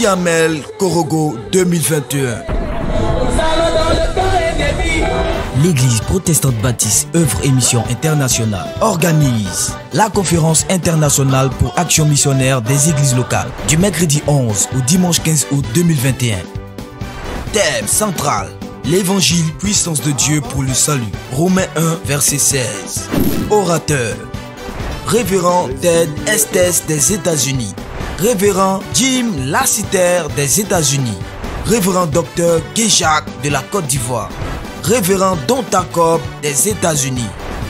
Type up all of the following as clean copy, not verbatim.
Siamel Korogo 2021. L'église protestante baptiste œuvre et mission internationale organise la conférence internationale pour action missionnaire des églises locales du mercredi 11 au dimanche 15 août 2021. Thème central: l'évangile, puissance de Dieu pour le salut. Romains 1, verset 16. Orateur: Révérend Ted Estes des États-Unis. Révérend Jim Lassiter des États-Unis. Révérend Dr Géjac de la Côte d'Ivoire. Révérend Don Tacob des États-Unis.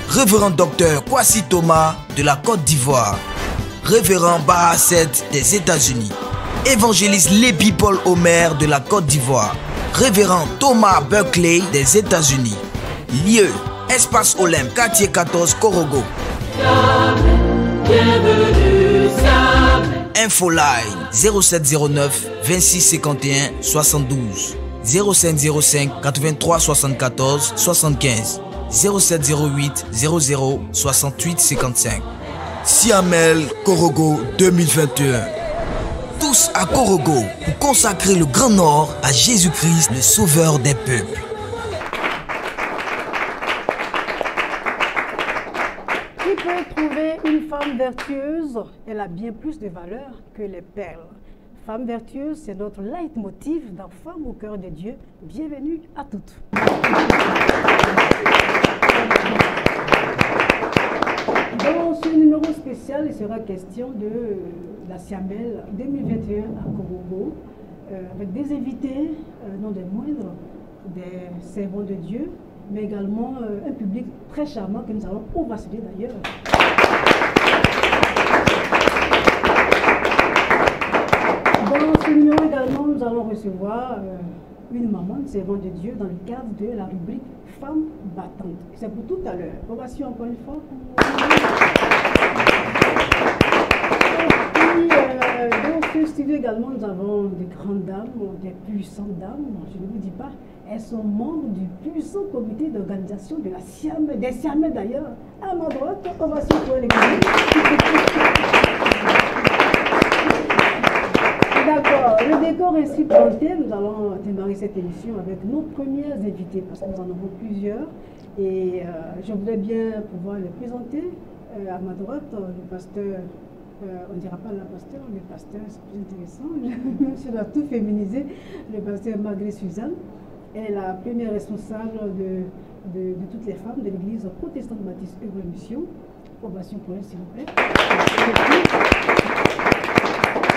Révérend Dr Kwasi Thomas de la Côte d'Ivoire. Révérend Bahasset des États-Unis. Évangéliste Lébi Paul Omer de la Côte d'Ivoire. Révérend Thomas Buckley des États-Unis. Lieu: Espace Olympe, quartier 14, Korogo. Infoline 0709 26 51 72 0505 83 74 75 0708 00 68 55. Siamel Korogo 2021. Tous à Korogo pour consacrer le Grand Nord à Jésus-Christ, le Sauveur des peuples. Qui peut trouver une femme vertueuse? Elle a bien plus de valeur que les perles. Femme vertueuse, c'est notre leitmotiv dans Femme au cœur de Dieu. Bienvenue à toutes. Dans ce numéro spécial, il sera question de la Siamel 2021 à Korogo, avec des invités, non des moindres, des servants de Dieu, mais également un public très charmant que nous allons ovationner d'ailleurs. Dans ce numéro également, nous allons recevoir une maman, une servante de Dieu, dans le cadre de la rubrique Femmes battantes. C'est pour tout à l'heure. Ovation encore une fois. Et puis, dans ce studio également, nous avons des grandes dames, des puissantes dames. Je ne vous dis pas, elles sont membres du puissant comité d'organisation de la Siamel, des Siamel d'ailleurs. À ma droite, ovation pour les D'accord, le décor est si planté, nous allons démarrer cette émission avec nos premières invités parce que nous en avons plusieurs et je voudrais bien pouvoir les présenter. À ma droite, le pasteur, on ne dira pas la pasteur, le pasteur c'est plus intéressant, je dois tout féminiser, le pasteur Marguerite Suzanne. Elle est la première responsable de toutes les femmes de l'église protestante baptiste œuvre mission. Ovation pour elle s'il vous plaît.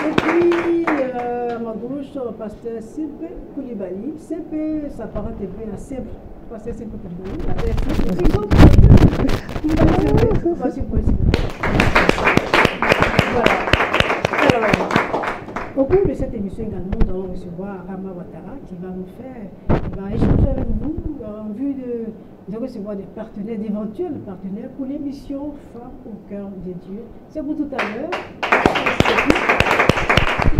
Et puis, à ma gauche, le pasteur Simpe Koulibaly. Simpe s'apparente un peu à Simple. Pasteur Simpe Koulibaly. Voilà. Alors, au cours de cette émission également, nous allons recevoir Rama Ouattara qui va nous faire, qui va échanger avec vous en vue de recevoir des partenaires, d'éventuels partenaires pour l'émission Femmes au cœur de Dieu. C'est pour tout à l'heure.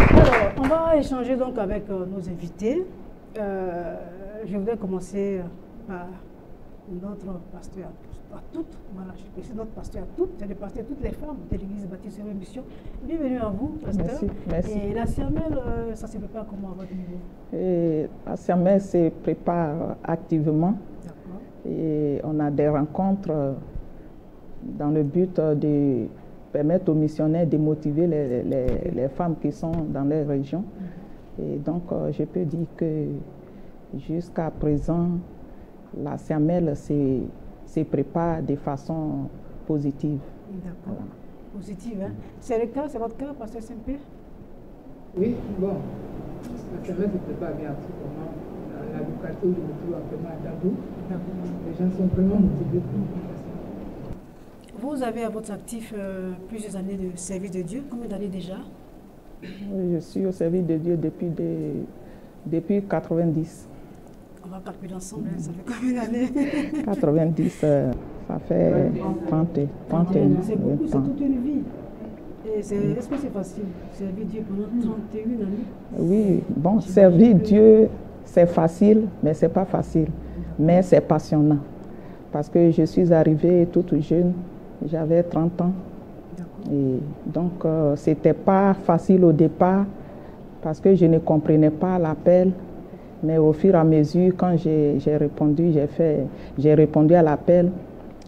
Alors, on va échanger donc avec nos invités. Je voudrais commencer par notre pasteur à toutes. Voilà, je précise notre pasteur à toutes. C'est le pasteur à toutes les femmes de l'église baptiste œuvre mission. Bienvenue à vous, pasteur. Merci, merci. Et la Siamel, ça se prépare comment à votre niveau? Et la Siamel se prépare activement. Et on a des rencontres dans le but de permettre aux missionnaires de motiver les femmes qui sont dans les régions. Et donc, je peux dire que jusqu'à présent, la Siamel se prépare de façon positive. D'accord. Voilà. Positive, hein? C'est le cas, c'est votre cas, pasteur Simpe? Oui, bon, la Siamel se prépare bien absolument. La localité où je me trouve actuellement à Dabou, les gens sont vraiment motivés pour l'implication. Vous avez à votre actif plusieurs années de service de Dieu. Combien d'années déjà? Je suis au service de Dieu depuis 90. On va calculer ensemble, hein, ça fait combien d'années? 90, ça fait 30 ans. C'est beaucoup, c'est toute une vie. Est-ce que c'est facile, servir Dieu pendant 31 années? Oui, bon, servir Dieu, c'est facile, mais ce n'est pas facile. Mais c'est passionnant. Parce que je suis arrivée toute jeune, j'avais 30 ans. Et donc, ce n'était pas facile au départ, parce que je ne comprenais pas l'appel. Mais au fur et à mesure, quand j'ai répondu à l'appel,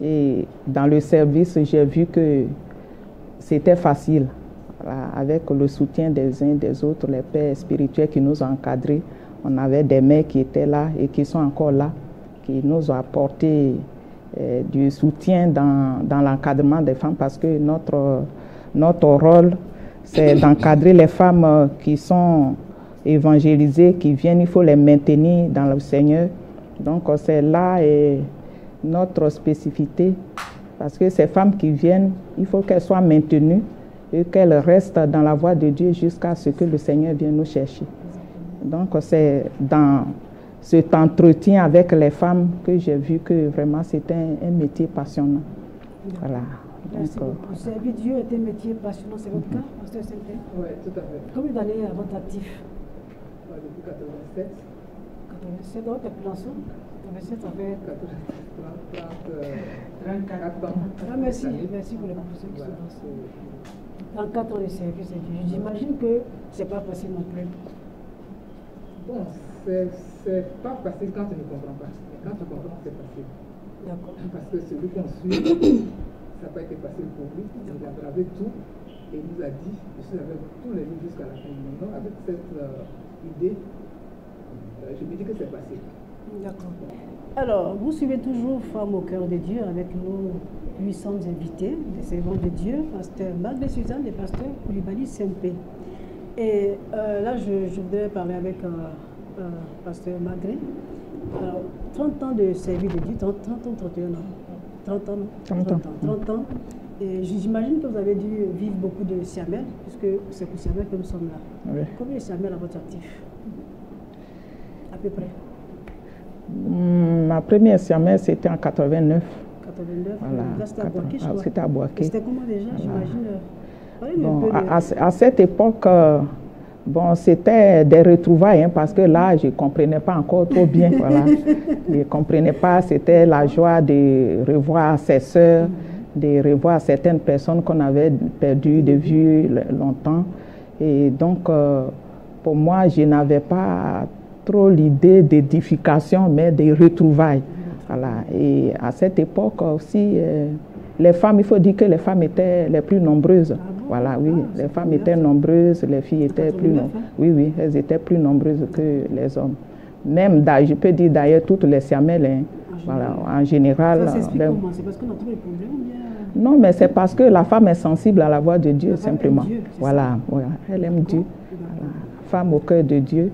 et dans le service, j'ai vu que c'était facile. Voilà, avec le soutien des uns des autres, les pères spirituels qui nous ont encadrés, on avait des mères qui étaient là et qui sont encore là, qui nous ont apporté du soutien dans l'encadrement des femmes, parce que notre rôle, c'est d'encadrer les femmes qui sont évangélisées, qui viennent, il faut les maintenir dans le Seigneur. Donc c'est là notre spécificité, parce que ces femmes qui viennent, il faut qu'elles soient maintenues et qu'elles restent dans la voie de Dieu jusqu'à ce que le Seigneur vienne nous chercher. Donc c'est dans cet entretien avec les femmes que j'ai vu que vraiment c'était un métier passionnant. Voilà. Merci beaucoup. Servir Dieu est un métier passionnant, c'est votre cas, Pasteur Saint-Pierre? Oui, tout à fait. Combien d'années à votre actif? Depuis 87. 87, donc t'es plus ancien? 87, ça fait 34 ans. Ah, merci pour les professeurs qui sont dans 34 ans de service. J'imagine que c'est pas facile non plus. Bon, c'est pas facile quand tu ne comprends pas. Mais quand tu comprends, c'est facile. D'accord. Parce que celui qu'on suit, ça n'a pas été facile pour lui. Il a gravé tout et il nous a dit, je suis avec tous les livres jusqu'à la fin du monde. Donc avec cette idée, je me dis que c'est facile. D'accord. Alors, vous suivez toujours Femmes au cœur de Dieu avec nos puissantes invités, des servants de Dieu, Pasteur Magdé Suzanne et Pasteur Koulibaly Sempé. Et là, je voudrais parler avec Pasteur Magdé. Alors, 30 ans de service de Dieu, 30 ans, 31 ans. 30 ans, non? 30 ans. Et j'imagine que vous avez dû vivre beaucoup de Siamel, puisque c'est pour Siamel que nous sommes là. Oui. Combien de Siamel à votre actif? À peu près. Ma première Siamel, c'était en 89. 89, voilà. Là, c'était à Boaké, je crois. C'était à Boaké. C'était comment déjà, j'imagine? Bon, à cette époque, bon, c'était des retrouvailles, hein, parce que là, je ne comprenais pas encore trop bien. Voilà. Je ne comprenais pas, c'était la joie de revoir ses sœurs, de revoir certaines personnes qu'on avait perdues de vue longtemps. Et donc, pour moi, je n'avais pas trop l'idée d'édification, mais des retrouvailles. Voilà. Et à cette époque aussi, les femmes, il faut dire que les femmes étaient les plus nombreuses. Voilà, oui, les femmes étaient nombreuses, les filles étaient plus nombreuses. Oui, elles étaient plus nombreuses que les hommes. Même, je peux dire d'ailleurs, toutes les Siamel, hein, voilà, en général. Ça s'explique comment? C'est parce qu'on a trouvé des problèmes ou bien... Non, mais c'est parce que la femme est sensible à la voix de Dieu, simplement. Dieu, voilà, elle aime Dieu. Voilà. Femme au cœur de Dieu.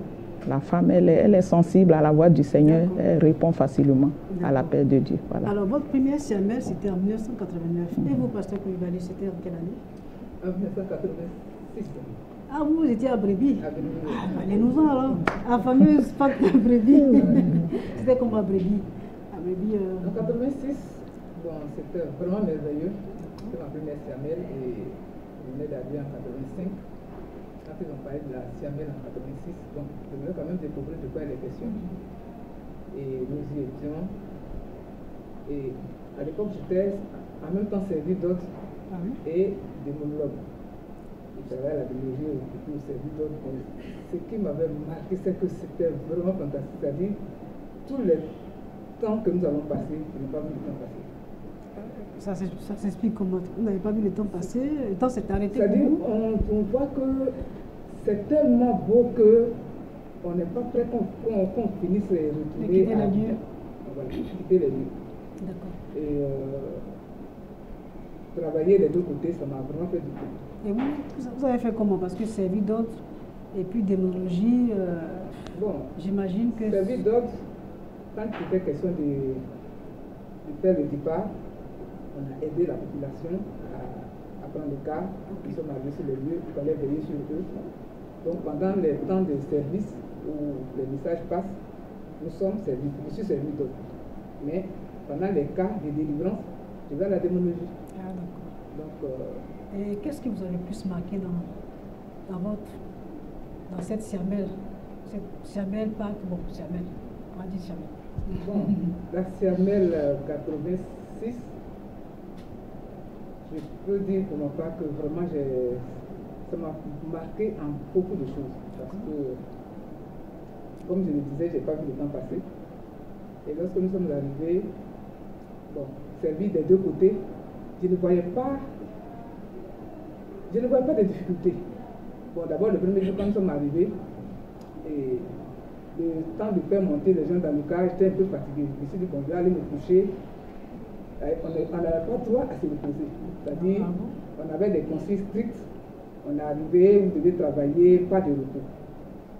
La femme, elle est sensible à la voix du Seigneur, elle répond facilement à l'appel de Dieu. Voilà. Alors, votre première Siamel, c'était en 1989. Et vous, Pasteur Koulibaly, c'était en quelle année? En 1986. Ah, vous étiez à Brébi? Allez-nous-en alors. La fameuse Pâques de Brébi. C'était comme à Brébi? À Brébi. En 86, bon, c'était vraiment merveilleux. C'était ma première Siamel et je venais d'arriver en 85. Quand ils ont parlé de la Siamel en 86, donc je voulais quand même découvrir de quoi il est question. Et nous y étions. Et à l'époque, j'étais en même temps servi d'autres et démonologue. Je travaillais à la biologie et puis servi d'autres. Ce qui m'avait marqué, c'est que c'était vraiment fantastique. C'est-à-dire, tous les temps que nous avons passé, je n'ai pas vu le temps passer. Ça s'explique comment? Vous n'avez pas vu le temps passer? Le temps s'est arrêté. C'est-à-dire, on voit que c'est tellement beau qu'on n'est pas prêt qu'on finisse de retrouver. Quitter les lieux. Voilà, quitter les lieux. D'accord. Et travailler des deux côtés, ça m'a vraiment fait du bien. Et vous avez fait comment? Parce que servi d'autres et puis démonologie, bon, j'imagine que... Servi d'autres, quand il était question de faire le départ, on a aidé la population à prendre le cas. Nous sommes arrivés sur les lieux, il fallait veiller sur eux. Donc pendant les temps de service où les messages passent, nous sommes servis, je suis servi d'autres. Mais pendant les cas de délivrance, je vais à la démonologie. Ah, d'accord. Donc, et qu'est-ce qui vous a le plus marqué dans cette Siamel? Cette Siamel, pas bon, Siamel, on va dire Siamel. Bon, la Siamel 86, je peux dire pour ma part que vraiment ça m'a marqué en beaucoup de choses. Parce que, comme je le disais, je n'ai pas vu le temps passer. Et lorsque nous sommes arrivés, bon, servi des deux côtés, je ne voyais pas de difficultés. Bon, d'abord, le premier jour, quand nous sommes arrivés, et le temps de faire monter les gens dans le car, j'étais un peu fatigué. Je me suis dit, bon, je vais aller me coucher. On n'avait pas droit à se reposer. C'est-à-dire, on avait des consignes strictes. On est arrivé, on devait travailler, pas de repos.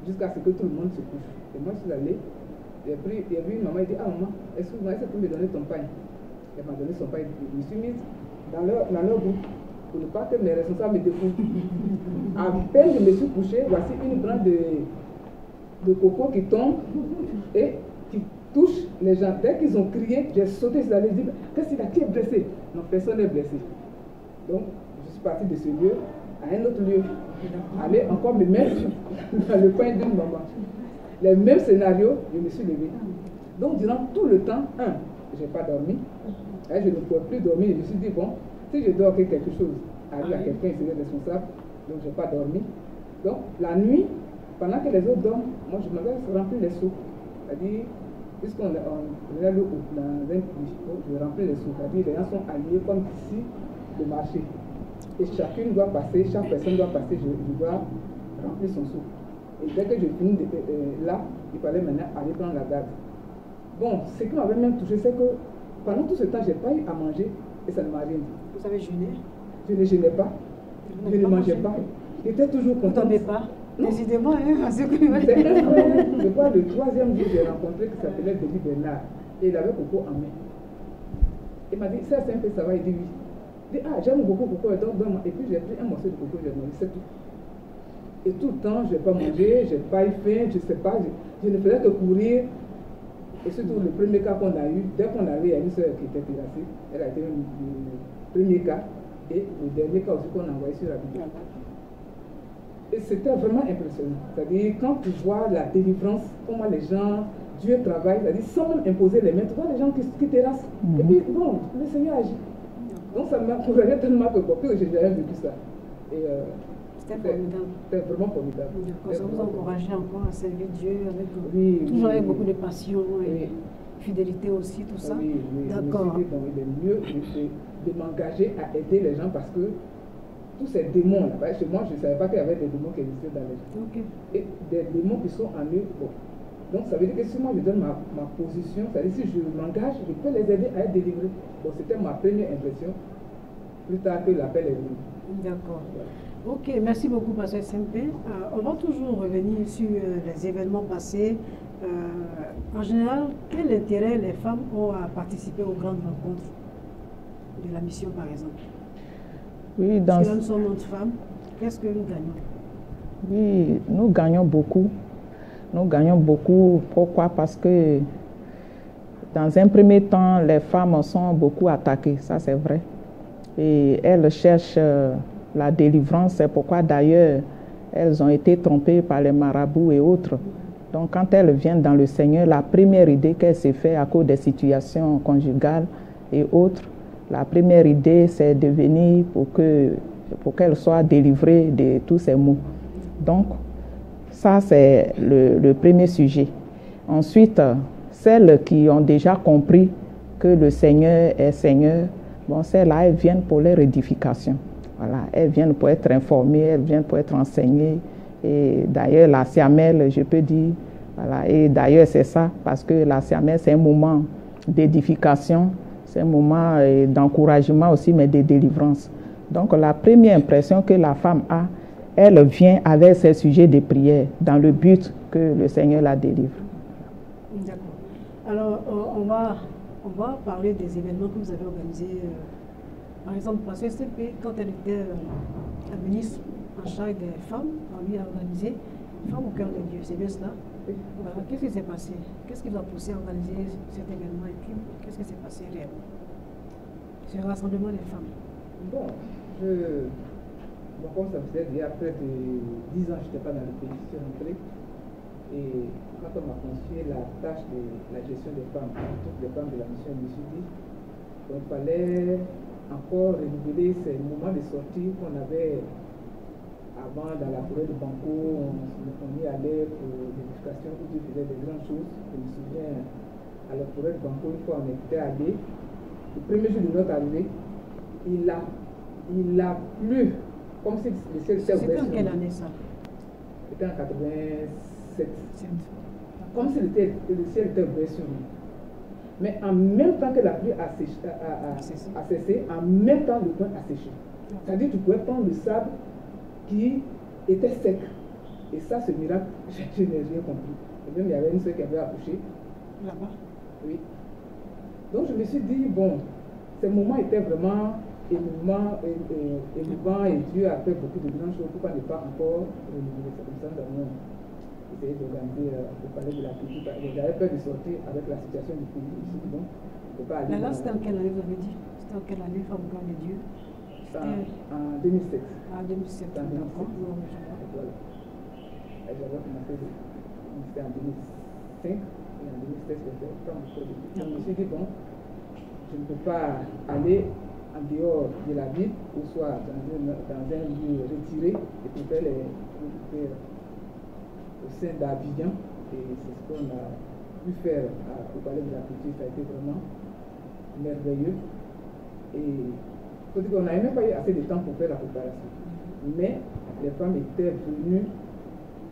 Jusqu'à ce que tout le monde se couche. Et moi, je suis allé, j'ai vu une maman, elle dit, ah maman, excuse-moi, est-ce que tu peux me donner ton pain? Elle m'a donné son pain. Je me suis mise dans leur groupe pour ne pas que mes responsables me défouillent. À peine je me suis couché, voici une branche de coco qui tombe et qui touche les gens. Dès qu'ils ont crié, j'ai sauté, je allais dire, qu'est-ce qu'il y a, qui est blessé? Non, personne n'est blessé. Donc, je suis parti de ce lieu à un autre lieu, aller encore me mettre dans le coin d'une maman. Les mêmes scénarios, je me suis levé. Donc, durant tout le temps, je n'ai pas dormi. Et je ne pouvais plus dormir. Je me suis dit, bon, si je dors que quelque chose arrive à quelqu'un, il serait responsable. Donc, je n'ai pas dormi. Donc, la nuit, pendant que les autres dorment, moi, je m'avais rempli les seaux. C'est-à-dire, puisqu'on est l'eau dans un puits, je remplis les seaux. C'est-à-dire, les gens sont alliés comme ici, le marché. Et chacune doit passer, chaque personne doit passer, je dois remplir son seau. Et dès que je finis là, il fallait maintenant aller prendre la garde. Bon, ce qui m'avait même touché, c'est que pendant tout ce temps, je n'ai pas eu à manger et ça ne m'a rien dit. Vous avez jeûné? Je ne jeûnais pas, je ne mangeais pas. J'étais toujours content. Vous ne tombez pas? Décidément, parce que je crois le troisième jour, j'ai rencontré qui s'appelait Denis Bernard et il avait coco en main. Il m'a dit, ça c'est un peu ça va, il dit oui. Il dit, ah, j'aime beaucoup coco, et donc donne-moi. Et puis j'ai pris un morceau de coco, j'ai mangé, c'est tout. Et tout le temps, je n'ai pas mangé, je n'ai pas eu faim, je ne sais pas, je ne faisais que courir. Et surtout le premier cas qu'on a eu, dès qu'on avait, il y a une soeur qui était terrassée, elle a été le premier cas, et le dernier cas aussi qu'on a envoyé sur la vidéo. Et c'était vraiment impressionnant. C'est-à-dire, quand tu vois la délivrance, comment les gens, Dieu travaille, c'est-à-dire sans même imposer les mains, tu vois les gens qui terrassent. Et puis, bon, le Seigneur agit. Donc ça m'a encouragé tellement que j'ai jamais vécu ça. C'était formidable. C'était vraiment formidable. Ça vous encourageait encore à servir Dieu avec, toujours avec beaucoup de passion et fidélité aussi, tout ça. Oui, d'accord. Je me suis dit, bon, il est mieux de m'engager à aider les gens parce que tous ces démons-là, chez moi, je ne savais pas qu'il y avait des démons qui existaient dans les gens. Okay. Et des démons qui sont en eux. Bon. Donc ça veut dire que si moi je donne ma position, c'est-à-dire si je m'engage, je peux les aider à être délivrés. Bon, c'était ma première impression, plus tard que l'appel est venu. D'accord. Ok, merci beaucoup, Pasteur SMP. On va toujours revenir sur les événements passés. En général, quel intérêt les femmes ont à participer aux grandes rencontres de la mission, par exemple? Oui, parce que là, nous sommes entre femmes. Qu'est-ce que nous gagnons? Oui, nous gagnons beaucoup. Nous gagnons beaucoup. Pourquoi? Parce que dans un premier temps, les femmes sont beaucoup attaquées, ça c'est vrai. Et elles cherchent la délivrance, c'est pourquoi d'ailleurs elles ont été trompées par les marabouts et autres. Donc quand elles viennent dans le Seigneur, la première idée qu'elles se fait à cause des situations conjugales et autres, la première idée c'est de venir pour qu'elles soient délivrées de tous ces maux. Donc ça c'est le premier sujet. Ensuite, celles qui ont déjà compris que le Seigneur est Seigneur, bon, celles-là, elles viennent pour leur édification. Voilà, elles viennent pour être informées, elles viennent pour être enseignées. Et d'ailleurs, la Siamel, je peux dire, voilà, et d'ailleurs, c'est ça, parce que la Siamel, c'est un moment d'édification, c'est un moment d'encouragement aussi, mais de délivrance. Donc, la première impression que la femme a, elle vient avec ses sujets de prière, dans le but que le Seigneur la délivre. D'accord. Alors, on va parler des événements que vous avez organisés. Par exemple, parce que SMP, quand elle était la ministre en charge des femmes, on lui a organisé Femmes au cœur de Dieu. C'est bien cela? Voilà. Qu'est-ce qui s'est passé? Qu'est-ce qui vous a poussé à organiser cet événement et puis qu'est-ce qui s'est passé réellement? Ce rassemblement des femmes. Bon, comme ça faisait déjà près de 10 ans, je n'étais pas dans le pays, je suis rentré. Et quand on m'a confié la tâche de la gestion des femmes, toutes les femmes de la mission, je me suis dit qu'il fallait encore renouveler ces moments de sortie qu'on avait à Avant, dans la forêt de Banco, on y allait pour l'éducation où Dieu faisait des grandes choses. Je me souviens, à la forêt de Banco, une fois on était allé, le premier jour de notre arrivée, il a plu, comme si le ciel s'était ouvert. C'était en quelle année ça? C'était en 87. Comme si le ciel était ouvert sur nous. Mais en même temps que la pluie a cessé, en même temps le coin a séché. C'est-à-dire que tu pouvais prendre le sable qui était sec. Et ça, ce miracle, je n'ai rien compris. Et même il y avait une soeur qui avait accouché. Là-bas? Oui. Donc je me suis dit, bon, ce moment était vraiment émouvant et Dieu a fait beaucoup de grandes choses. Pourquoi ne pas encore renouveler ça comme ça? Nous avons essayé d'organiser au palais de la culture. J'avais peur de sortir avec la situation du pays. Je me suis dit, bon, on ne peut pas aller. Mais là, c'était en quelle année, vous avez dit? C'était en quelle année, Femme au cœur de Dieu? En 2007. En 2007, d'accord. Voilà. J'avais commencé, c'était en 2005 et en 2016, j'ai fait Femme au cœur de Dieu. Je me suis dit, bon, je ne peux pas aller en dehors de la ville, ou soit dans un lieu retiré, et puis faire au sein d'Abidjan. Et c'est ce qu'on a pu faire au palais de la culture. Ça a été vraiment merveilleux. Et il faut dire qu'on n'avait même pas eu assez de temps pour faire la préparation. Mais les femmes étaient venues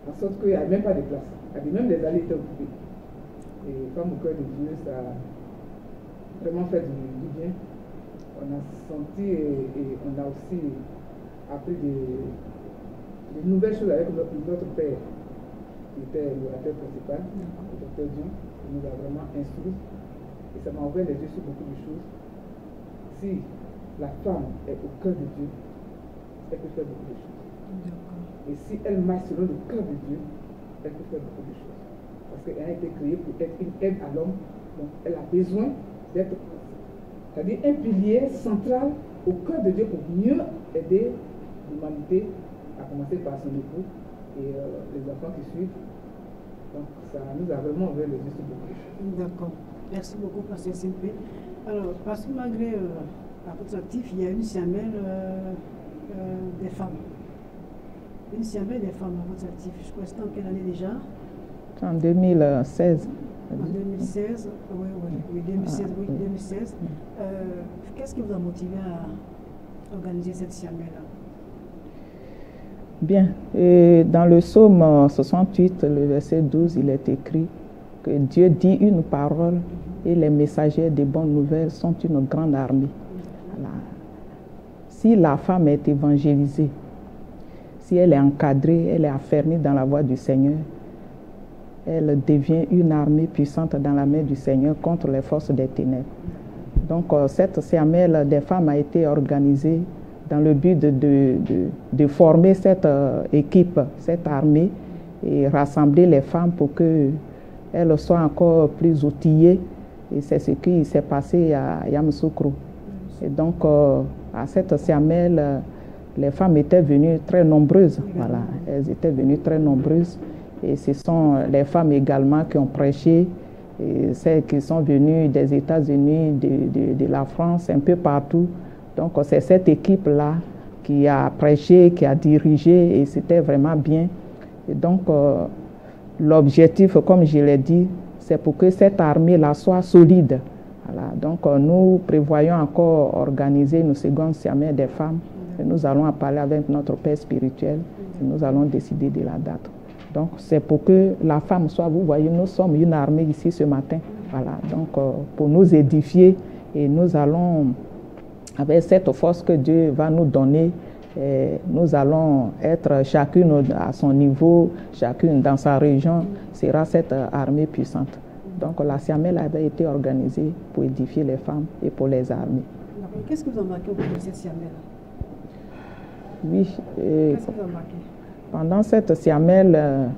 en sorte qu'il n'y avait même pas de place. Même les allées étaient occupées. Et Femme au cœur de Dieu, ça a vraiment fait du bien. On a senti et on a aussi appris de nouvelles choses avec notre père, qui était l'orateur principal, le docteur Dion, qui nous a vraiment instruits. Et ça m'a ouvert les yeux sur beaucoup de choses. Si la femme est au cœur de Dieu, elle peut faire beaucoup de choses. Et si elle marche selon le cœur de Dieu, elle peut faire beaucoup de choses. Parce qu'elle a été créée pour être une aide à l'homme, donc elle a besoin d'être, c'est-à-dire un pilier central au cœur de Dieu pour mieux aider l'humanité, à commencer par son époux et les enfants qui suivent. Donc ça nous a vraiment ouvert les yeux sur beaucoup de choses. D'accord. Merci beaucoup, Pasteur Simpé. Alors, parce que malgré votre actif, il y a une siamelle des femmes. Une siamelle des femmes à votre actif. Je crois que c'était en quelle année déjà? En 2016. En 2016, oui, 2016. Qu'est-ce qui vous a motivé à organiser cette siamelle-là? Bien, et dans le psaume 68, le verset 12, il est écrit que Dieu dit une parole et les messagers des bonnes nouvelles sont une grande armée. Voilà. Si la femme est évangélisée, si elle est encadrée, elle est affermie dans la voie du Seigneur, elle devient une armée puissante dans la main du Seigneur contre les forces des ténèbres. Donc cette siamelle des femmes a été organisée dans le but de former cette équipe, cette armée, et rassembler les femmes pour qu'elles soient encore plus outillées. Et c'est ce qui s'est passé à Yamoussoukro. Et donc à cette siamelle, les femmes étaient venues très nombreuses. Voilà, elles étaient venues très nombreuses. Et ce sont les femmes également qui ont prêché, et celles qui sont venues des États-Unis, de la France, un peu partout. Donc c'est cette équipe-là qui a prêché, qui a dirigé, et c'était vraiment bien. Et donc l'objectif, comme je l'ai dit, c'est pour que cette armée-là soit solide. Voilà. Donc nous prévoyons encore organiser une seconde siamelle des femmes. Et nous allons en parler avec notre père spirituel et nous allons décider de la date. Donc c'est pour que la femme soit, vous voyez, nous sommes une armée ici ce matin. Voilà, donc pour nous édifier, et nous allons, avec cette force que Dieu va nous donner, nous allons être chacune à son niveau, chacune dans sa région, sera cette armée puissante. Donc la siamelle avait été organisée pour édifier les femmes et pour les armées. Qu'est-ce que vous remarquez au cours de cette siamelle? Oui. Qu'est-ce que vous remarquez? Pendant cette siamelle,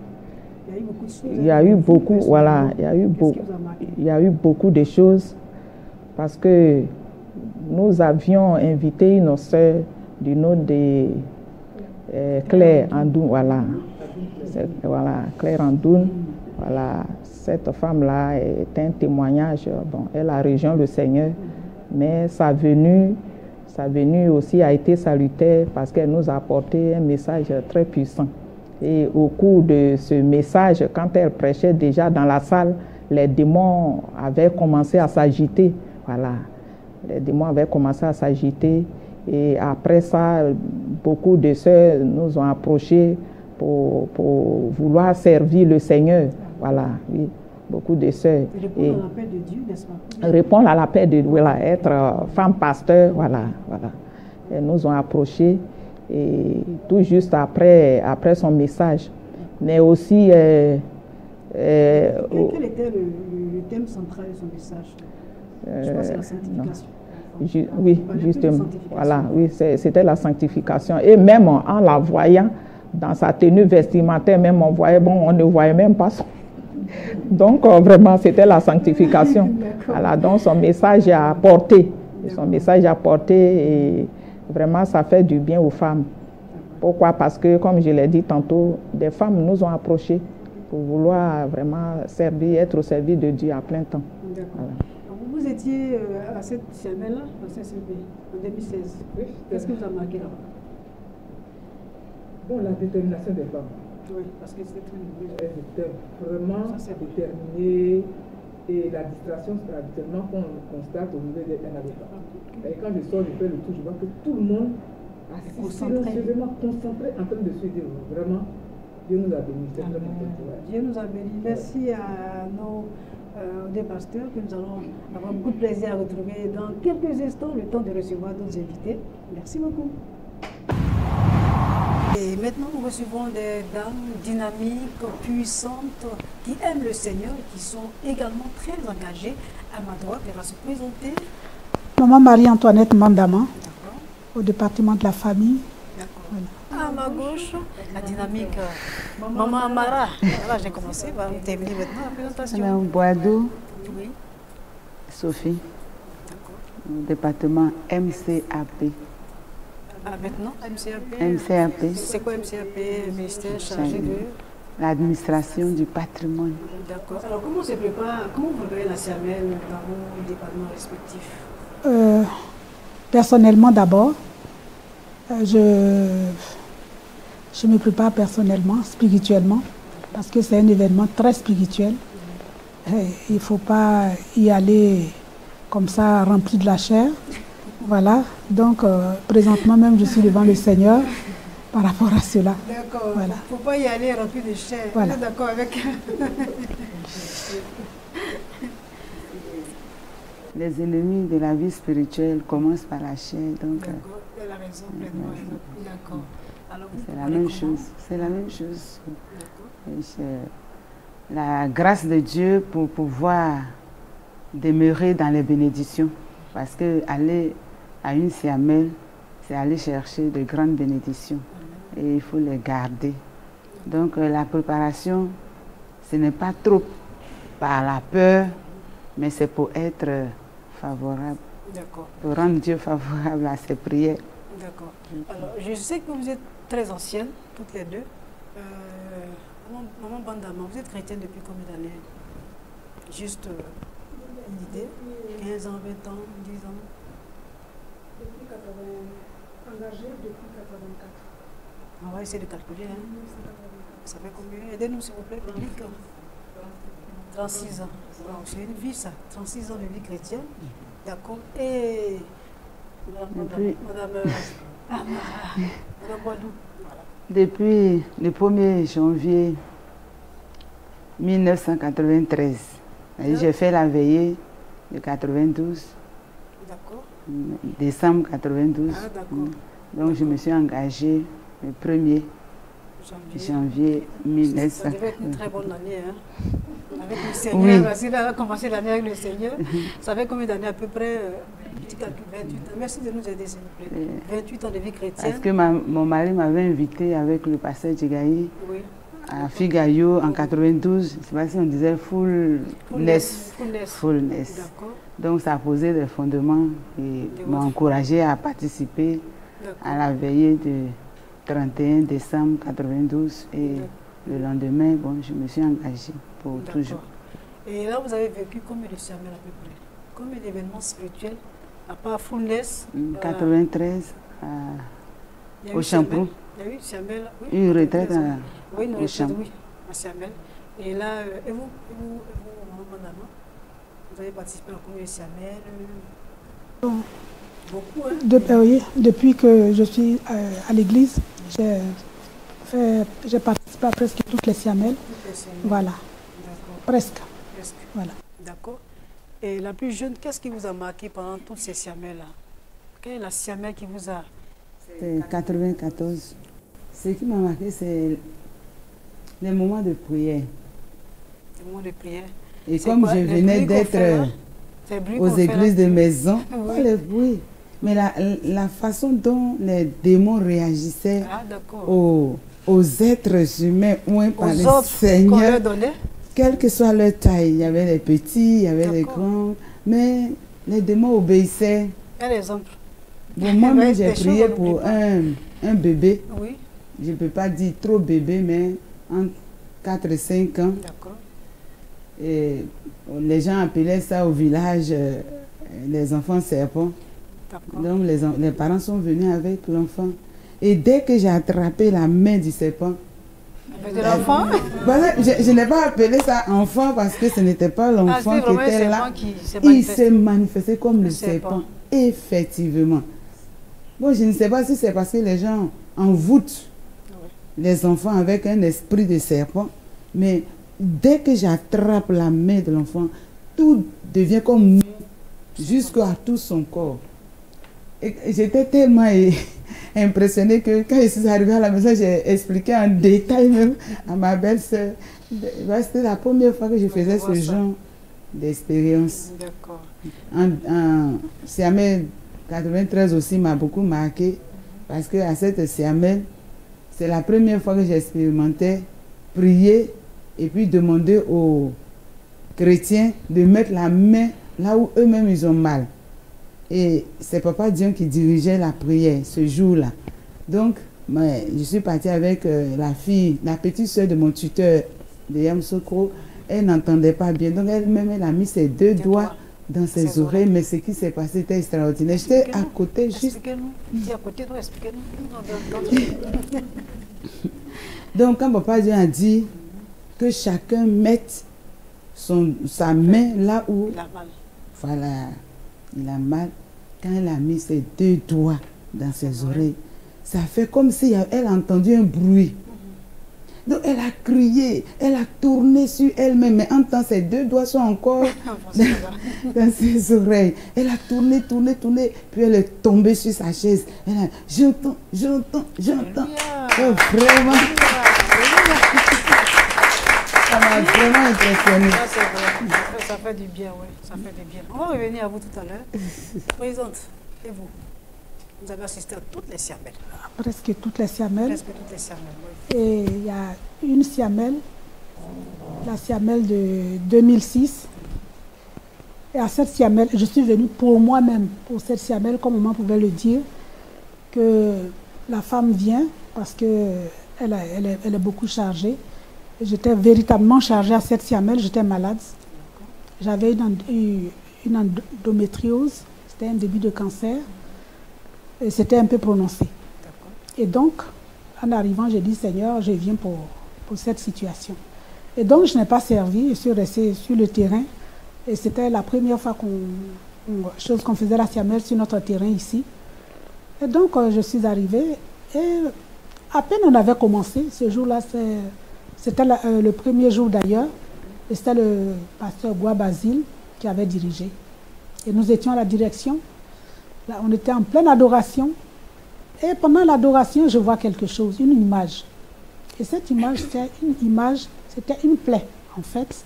il y a eu beaucoup de choses. Il y a eu beaucoup, voilà, il y a eu beaucoup de choses, parce que nous avions invité une sœur du nom de Claire Andoun, voilà, Claire Andoun, voilà, cette femme-là est un témoignage. Bon, elle a rejoint le Seigneur, mais sa venue sa venue aussi a été salutaire parce qu'elle nous a apporté un message très puissant. Et au cours de ce message, quand elle prêchait déjà dans la salle, les démons avaient commencé à s'agiter. Voilà, les démons avaient commencé à s'agiter. Et après ça, beaucoup de sœurs nous ont approchés pour vouloir servir le Seigneur. Voilà, oui, beaucoup de sœurs. Répondre à l'appel de Dieu, n'est-ce pas? Répondre à l'appel de Dieu, voilà, être femme pasteur, voilà, voilà. Elles nous ont approchés et tout juste après son message. Mais aussi... Quel était le thème central de son message? Je pense que c'est la sanctification. Oui, justement. Voilà, oui, c'était la sanctification. Et même en la voyant dans sa tenue vestimentaire, même on ne voyait même pas son. Donc vraiment, c'était la sanctification. Voilà, donc son message a apporté. Son message a apporté et vraiment, ça fait du bien aux femmes. Pourquoi? Parce que, comme je l'ai dit tantôt, des femmes nous ont approchés pour vouloir vraiment servir, être au service de Dieu à plein temps. Voilà. Vous étiez à cette CML-là, à CCB, en 2016. Oui. Qu'est-ce que vous avez marqué là-bas? Bon, la détermination des femmes. Oui, parce que c'était très nouveau. Elles étaient vraiment déterminées et la distraction, habituellement, qu'on constate au niveau des femmes. Et quand je sors, je fais le tour, je vois que tout le monde a silencieusement concentré en train de se dire vraiment, Dieu nous a bénis. Dieu nous a bénis. Merci à nos des pasteurs que nous allons avoir beaucoup de plaisir à retrouver dans quelques instants, le temps de recevoir d'autres invités. Merci beaucoup. Et maintenant, nous recevons des dames dynamiques, puissantes, qui aiment le Seigneur et qui sont également très engagées. À ma droite, elle va se présenter. Maman Marie-Antoinette Mandama, au département de la famille. Voilà. À ma gauche, la dynamique Maman Amara. Voilà, j'ai commencé, on va terminer maintenant la présentation. Madame Boadou, oui. Sophie, au département MCAP. Ah, maintenant, MCAP. MCAP. C'est quoi MCAP? Ministère chargé de l'administration du patrimoine. D'accord. Alors, comment se prépare, comment vous préparez la CML dans vos départements respectifs? Personnellement, d'abord, je me prépare personnellement, spirituellement, parce que c'est un événement très spirituel. Il ne faut pas y aller comme ça, rempli de la chair. Voilà, donc présentement même, je suis devant le Seigneur par rapport à cela. D'accord, voilà. Il ne faut pas y aller rempli de chair. Voilà. Vous êtes d'accord avec... Les ennemis de la vie spirituelle commencent par la chair. Donc, d'accord, elle a raison, pleinement. D'accord. C'est la même chose. C'est la même chose. La grâce de Dieu pour pouvoir demeurer dans les bénédictions. Parce que aller à une CML, c'est aller chercher de grandes bénédictions. Et il faut les garder. Donc la préparation, ce n'est pas trop par la peur, mais c'est pour être favorable. D'accord. Pour rendre Dieu favorable à ses prières. D'accord. Alors, je sais que vous êtes très anciennes, toutes les deux. Maman Bandama, vous êtes chrétienne depuis combien d'années? Juste une idée? 15 ans, 20 ans, 10 ans? Depuis 80, engagée depuis 84. On va essayer de calculer. Hein. Ça fait combien? Aidez-nous s'il vous plaît, public. 36 ans. C'est une vie ça, 36 ans de vie chrétienne. D'accord. Et Madame Boadou. Depuis le 1er janvier 1993, j'ai fait la veillée de 92. D'accord. Décembre 92. Ah, d'accord. Donc je me suis engagée le 1er janvier 1993. Ça devait être une très bonne année, hein? Avec le Seigneur, parce qu'il a commencé l'année avec le Seigneur. Ça fait combien d'années à peu près? Petit calcul, 28 ans. Merci de nous aider, s'il vous plaît. 28 ans de vie chrétienne. Parce que mon mari m'avait invité avec le pasteur Djigaï à Figayo en 92. Je ne sais pas si on disait fullness. Donc ça a posé des fondements et m'a encouragé à participer à la veillée de 31 décembre 92 et le lendemain, bon, je me suis engagée pour toujours. Et là, vous avez vécu combien de CML à peu près? Combien d'événements spirituels À part Foulness. 93 au Champrou. Il y a eu Siamel. Oui, Une retraite oui, une au retraite, Champrou. oui, à Siamel. Et là, et vous, madame, vous avez participé à combien de Siamel? Beaucoup, hein? Oui, depuis que je suis à l'église, j'ai participé à presque toutes les Siamel. Voilà. Presque. Voilà. D'accord. Et la plus jeune, qu'est-ce qui vous a marqué pendant toutes ces Siamel-là? Quelle est la Siamel qui vous a... C'est 94. Ce qui m'a marqué, c'est les moments de prière. Les moments de prière. Et comme je venais d'être aux églises de maison, pas le bruit, mais la façon dont les démons réagissaient aux êtres humains oués par le Seigneur, quelle que soit leur taille, il y avait les petits, il y avait les grands, mais les démons obéissaient. Quel exemple? Bon, moi, j'ai prié pour un bébé. Oui. Je ne peux pas dire trop bébé, mais entre 4 et 5 ans. D'accord. Et les gens appelaient ça au village les enfants serpents. Donc les parents sont venus avec l'enfant. Et dès que j'ai attrapé la main du serpent, avec de l'enfant? Voilà, je n'ai pas appelé ça enfant parce que ce n'était pas l'enfant qui était là. Il s'est manifesté comme le serpent. Effectivement. Bon, je ne sais pas si c'est parce que les gens envoûtent les enfants avec un esprit de serpent, mais dès que j'attrape la main de l'enfant, tout devient comme jusqu'à tout son corps. Et j'étais tellement impressionnée que quand je suis arrivée à la maison, j'ai expliqué en détail même à ma belle-sœur. C'était la première fois que je faisais ce genre d'expérience. D'accord. En Siamel 93 aussi m'a beaucoup marqué parce qu'à cette Siamel, c'est la première fois que j'expérimentais prier et puis demander aux chrétiens de mettre la main là où eux-mêmes ils ont mal. Et c'est Papa Dion qui dirigeait la prière ce jour-là. Donc, je suis partie avec la petite soeur de mon tuteur de Yamsokro. Elle n'entendait pas bien. Donc, elle-même, elle a mis ses deux doigts dans ses oreilles. Mais ce qui s'est passé était extraordinaire. J'étais à côté, juste... Expliquez-nous. À côté, expliquez-nous. Donc, quand Papa Dion a dit que chacun mette sa main là où... Il a mal. Voilà. Il a mal. Quand elle a mis ses deux doigts dans ses oreilles, ça fait comme si elle a entendu un bruit. Donc elle a crié, elle a tourné sur elle-même, mais en temps ses deux doigts sont encore dans ses oreilles. Elle a tourné, puis elle est tombée sur sa chaise. Elle a j'entends. Oh, vraiment. Ça m'a vraiment impressionné. Ça fait du bien, oui. Ça fait du bien. On va revenir à vous tout à l'heure. Présidente, et vous? Vous avez assisté à toutes les Siamel? Presque toutes les Siamel. Presque toutes les Siamel, oui. Et il y a une Siamel, la Siamel de 2006. Et à cette Siamel, je suis venue pour moi-même, pour cette Siamel, comme maman pouvait le dire, que la femme vient parce qu'elle est beaucoup chargée. J'étais véritablement chargée à cette Siamel, j'étais malade. J'avais une endométriose, c'était un début de cancer, et c'était un peu prononcé. Et donc, en arrivant, j'ai dit, Seigneur, je viens pour cette situation. Et donc, je n'ai pas servi, je suis restée sur le terrain, et c'était la première fois qu'on faisait la Siamel sur notre terrain ici. Et donc, je suis arrivée, et à peine on avait commencé, ce jour-là, c'était le premier jour d'ailleurs, et c'était le pasteur Goua Basile qui avait dirigé. Et nous étions à la direction. Là, on était en pleine adoration. Et pendant l'adoration, je vois quelque chose, une image. Et cette image, c'était une plaie, en fait.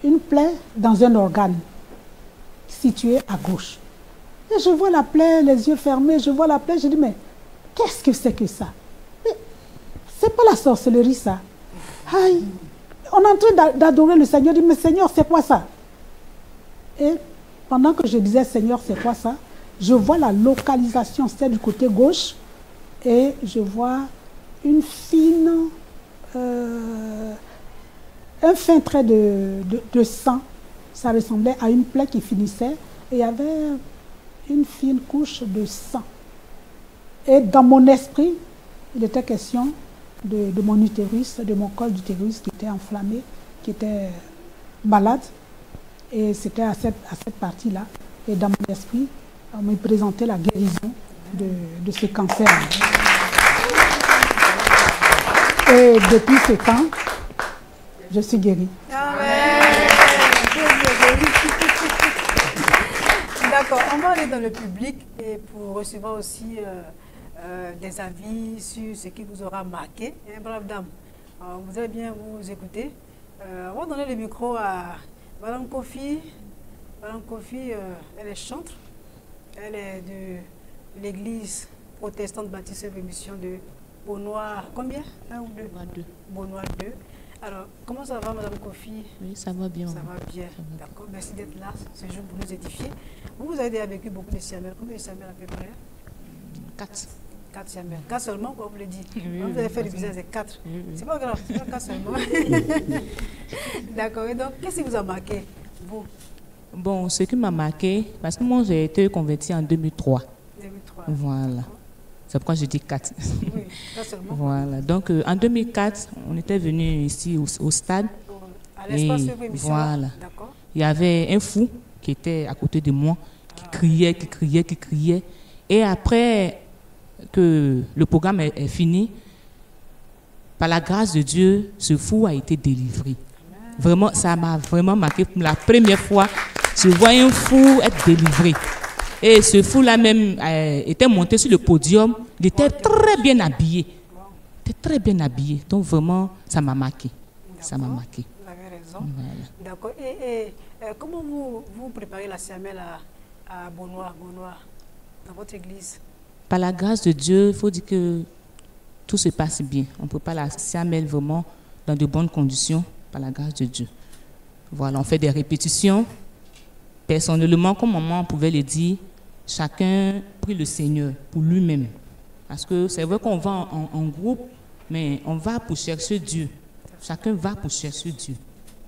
Une plaie dans un organe situé à gauche. Et je vois la plaie, les yeux fermés, je vois la plaie, je dis, mais qu'est-ce que c'est que ça? Mais c'est pas la sorcellerie, ça. Aïe! On est en train d'adorer le Seigneur, je dis, mais Seigneur, c'est quoi ça? Et pendant que je disais, Seigneur, c'est quoi ça? Je vois la localisation, c'est du côté gauche, et je vois une fine, un fin trait de sang. Ça ressemblait à une plaie qui finissait, et il y avait une fine couche de sang. Et dans mon esprit, il était question de mon utérus, de mon col d'utérus qui était enflammé, qui était malade. Et c'était à cette partie-là. Et dans mon esprit, on me présentait la guérison de ce cancer. Et depuis ce temps, je suis guérie. D'accord, on va aller dans le public et pour recevoir aussi des avis sur ce qui vous aura marqué. Hein, brave dame, vous allez bien vous écouter. On va donner le micro à Madame Kofi. Madame Kofi, elle est chantre. Elle est de l'église protestante baptiste Rémission de Beaunoir. Combien? 1 ou 2? Beaunoir 2. Beaunoir 2. Alors, comment ça va, Madame Kofi? Oui, ça va bien. Ça va bien. D'accord, merci d'être là ce jour pour nous édifier. Vous avez déjà vécu beaucoup de siamels. Combien de siamels à peu près? 4. 4 siamels. 4 seulement, quoi, vous le dites. Oui, vous avez fait le business de 4. Oui, oui. C'est pas grave, c'est pas 4 seulement. D'accord, et donc, qu'est-ce qui vous a marqué, vous? Bon, ce qui m'a marqué, parce que moi j'ai été convertie en 2003. 2003. Voilà. C'est pourquoi je dis 4. Oui, 4 seulement. Voilà. Donc en 2004, on était venu ici au stade. À l'espace de émission. Voilà. D'accord. Il y avait un fou qui était à côté de moi, qui criait. Et après que le programme est fini, par la grâce de Dieu, ce fou a été délivré. Vraiment, ça m'a vraiment marqué. Pour la première fois, je voyais un fou être délivré. Et ce fou-là même était monté sur le podium. Il était très bien habillé. Il était très bien habillé. Donc vraiment, ça m'a marqué. Ça m'a marqué. Vous avez raison. Voilà. D'accord. Et comment vous préparez la siamelle à Beaunoir, dans votre église? Par la grâce de Dieu, il faut dire que tout se passe bien. On prépare la siamelle vraiment dans de bonnes conditions. Par la grâce de Dieu. Voilà, on fait des répétitions. Personnellement, comme maman pouvait le dire, chacun prie le Seigneur pour lui-même. Parce que c'est vrai qu'on va en groupe, mais on va pour chercher Dieu. Chacun va pour chercher Dieu.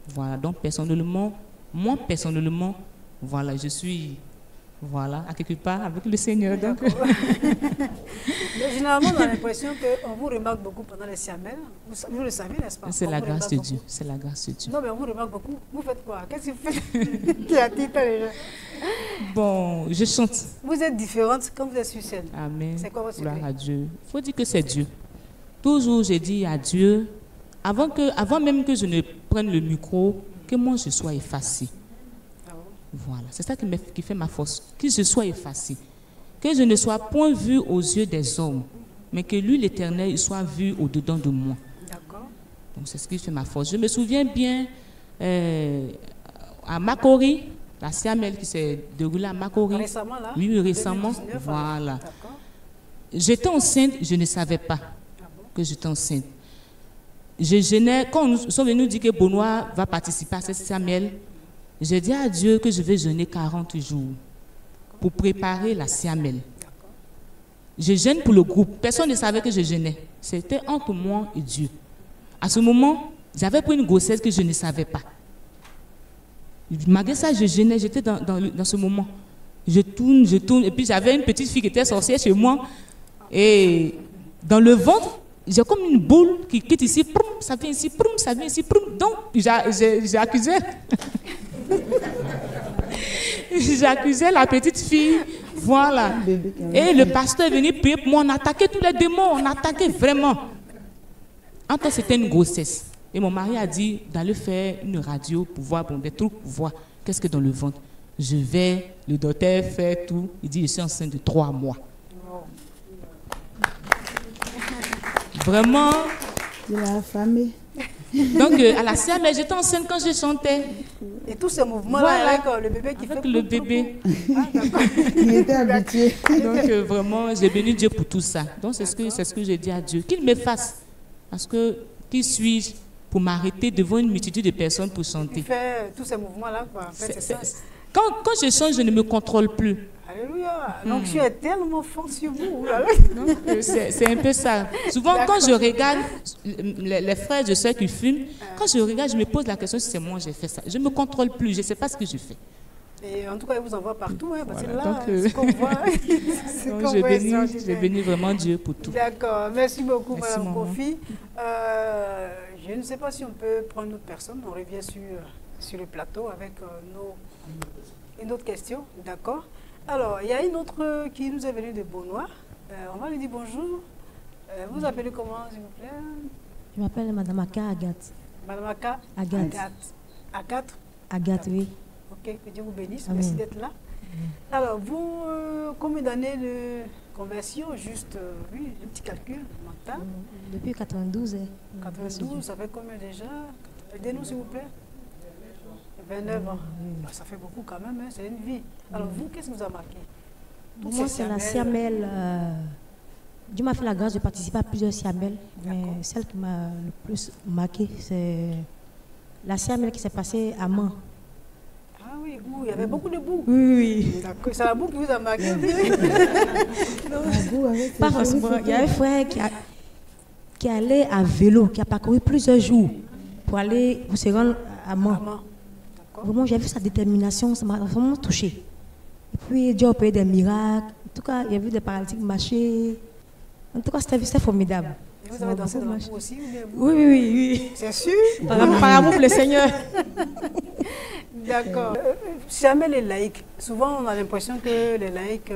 Voilà, donc personnellement, moi personnellement, voilà, je suis à quelque part avec le Seigneur. Donc. Généralement, on a l'impression qu'on vous remarque beaucoup pendant les siamelles. Vous le savez, n'est-ce pas? C'est la grâce de Dieu. C'est la grâce de Dieu. Non, mais on vous remarque beaucoup. Vous faites quoi? Qu'est-ce que vous faites? Qui attire les gens? Bon, je chante. Vous êtes différente quand vous êtes sur scène. Amen. C'est quoi votre secret? Gloire à Dieu. Il faut dire que c'est Dieu. Toujours, j'ai dit à Dieu, avant même que je ne prenne le micro, que moi je sois effacée. Voilà, c'est ça qui fait ma force, que je sois effacé, que je ne sois point vu aux yeux des hommes, mais que lui, l'Éternel, il soit vu au-dedans de moi. D'accord. Donc c'est ce qui fait ma force. Je me souviens bien à Makori, la siamelle qui s'est déroulée à Makori. Récemment, là? Oui, récemment. 2019, voilà. J'étais enceinte, je ne savais pas que j'étais enceinte. Je jeûnais, quand nous sommes venus dire que Beaunoir va participer à cette siamelle, j'ai dit à Dieu que je vais jeûner 40 jours pour préparer la siamelle. Je jeûne pour le groupe. Personne ne savait que je jeûnais. C'était entre moi et Dieu. À ce moment, j'avais pris une grossesse que je ne savais pas. Malgré ça, je jeûnais. J'étais dans ce moment. Je tourne. Et puis j'avais une petite fille qui était sorcière chez moi. Et dans le ventre, j'ai comme une boule qui quitte ici. Proum, ça vient ici. Proum, ça vient ici. Proum. Donc, j'accusais. J'accusais la petite fille, voilà. Et le pasteur est venu prier pour moi. On attaquait tous les démons, on attaquait vraiment. En temps, c'était une grossesse. Et mon mari a dit d'aller faire une radio pour voir, des trucs pour voir qu'est-ce que dans le ventre. Je vais, le docteur fait tout. Il dit, je suis enceinte de 3 mois. Vraiment. De la famille. Donc, à la siamelle, j'étais enceinte quand je chantais. Et tous ces mouvements-là, avec le bébé qui fait... le bébé. Il était habitué. Donc, vraiment, j'ai béni Dieu pour tout ça. Donc, c'est ce que j'ai dit à Dieu. Qu'il m'efface. Parce que, qui suis-je pour m'arrêter devant une multitude de personnes pour chanter? Il fait tous ces mouvements-là, quoi. En fait, c'est ça. Quand je chante, je ne me contrôle plus. Alléluia. Donc, tu es tellement fort sur vous. C'est un peu ça. Souvent, quand je regarde les frères et sœurs qui fument, quand je regarde, je me pose la question si c'est moi j'ai fait ça. Je ne me contrôle plus. Je ne sais pas ce que je fais. Et en tout cas, il vous envoie partout, hein, parce Voilà, que là, ce qu'on voit, j'ai béni vraiment Dieu pour tout. D'accord, merci beaucoup, Merci, Madame maman. Kofi. Je ne sais pas si on peut prendre une autre personne, on revient sur le plateau avec une autre question, d'accord. Alors, il y a une autre qui nous est venue de Beaunois. On va lui dire bonjour. Vous appelez comment, s'il vous plaît? Je m'appelle Madame Aka Agathe. Madame Aka Agathe. Agathe. Agathe, oui. Ok, que Dieu vous bénisse. Amen. Merci d'être là. Alors, vous, combien d'années de conversion? Juste, oui, un petit calcul mental. Depuis 92. 92, ça fait combien déjà? Aidez-nous, s'il vous plaît. 29 ans. Bah, ça fait beaucoup quand même, hein, c'est une vie. Alors, vous, qu'est-ce qui vous a marqué? Pour moi, c'est la Siamel. Dieu m'a fait la grâce de participer à plusieurs Siamel, mais celle qui m'a le plus marqué, c'est la Siamel qui s'est passée à Mans. Ah oui, il y avait beaucoup de boue. Oui. D'accord, c'est la boue qui vous a marqué. Pas forcément. Il y a un frère qui allait à vélo, qui a parcouru plusieurs jours pour se rendre à Mans. Vraiment, j'ai vu sa détermination, ça m'a vraiment touchée. Et puis, Dieu a opéré des miracles. En tout cas, il y a vu des paralytiques marcher. En tout cas, c'était formidable. Et vous avez dansé dans la boue aussi? Oui. C'est sûr? Par amour pour le Seigneur. D'accord. Jamais les laïcs. Souvent, on a l'impression que les laïcs,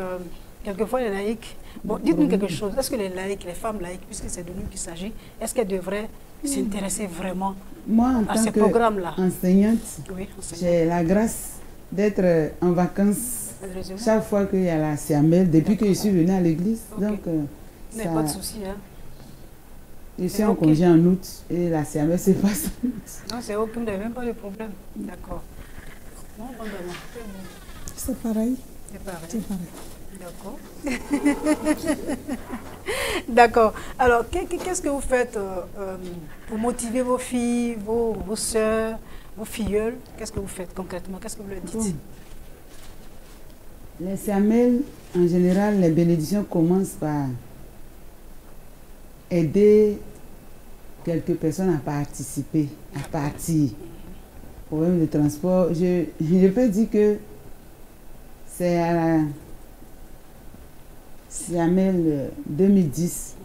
quelquefois les laïcs... Bon, dites-nous quelque chose. Est-ce que les laïcs, les femmes laïques, puisque c'est de nous qu'il s'agit, est-ce qu'elles devraient s'intéresser vraiment à ces programmes-là? Enseignante, Oui, j'ai la grâce d'être en vacances chaque fois qu'il y a la Siamel, depuis que je suis venue à l'église. Donc, il n'y a pas de souci. Hein? Je suis en congé en août et la Siamel se passe en août. Non, c'est ok, vous n'avez même pas de problème. D'accord. Bon, c'est pareil. C'est pareil. C'est pareil. D'accord. D'accord. Alors, qu'est-ce que vous faites pour motiver vos filles, vos soeurs, vos filleuls? Qu'est-ce que vous faites concrètement? Qu'est-ce que vous leur dites? Les Siamel, en général, les bénédictions commencent par aider quelques personnes à participer, à partir. Problème de transport, je peux dire que c'est à la Siamel 2010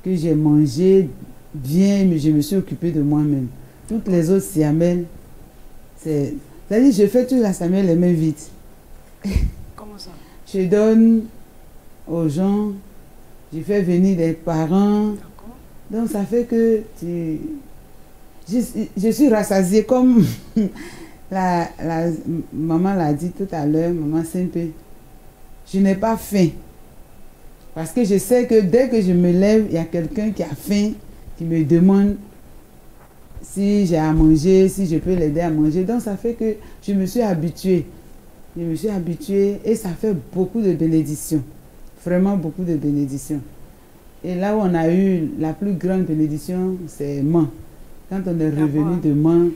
que j'ai mangé bien, mais je me suis occupée de moi-même. Toutes les autres Siamel, c'est-à-dire je fais toute la Siamel les mains vides. Comment ça? Je donne aux gens, je fais venir des parents. Donc ça fait que je suis rassasiée comme la maman l'a dit tout à l'heure, maman Saint-Peu. Je n'ai pas faim. Parce que je sais que dès que je me lève, il y a quelqu'un qui a faim, qui me demande si j'ai à manger, si je peux l'aider à manger. Donc ça fait que je me suis habituée. Je me suis habituée et ça fait beaucoup de bénédictions. Vraiment beaucoup de bénédictions. Et là où on a eu la plus grande bénédiction, c'est Mans. Quand on est revenu de Mans,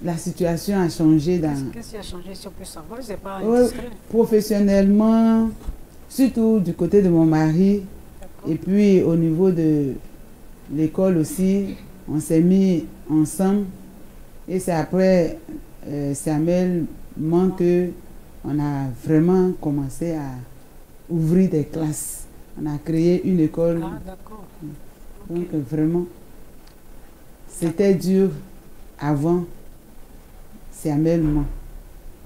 la situation a changé. Qu'est-ce qui a changé, si on peut savoir? C'est pas professionnellement, surtout du côté de mon mari. Et puis au niveau de l'école aussi, on s'est mis ensemble. Et c'est après Siamel Mans qu'on a vraiment commencé à ouvrir des classes. On a créé une école. Ah, d'accord. Donc vraiment, c'était dur avant Siamel Mans.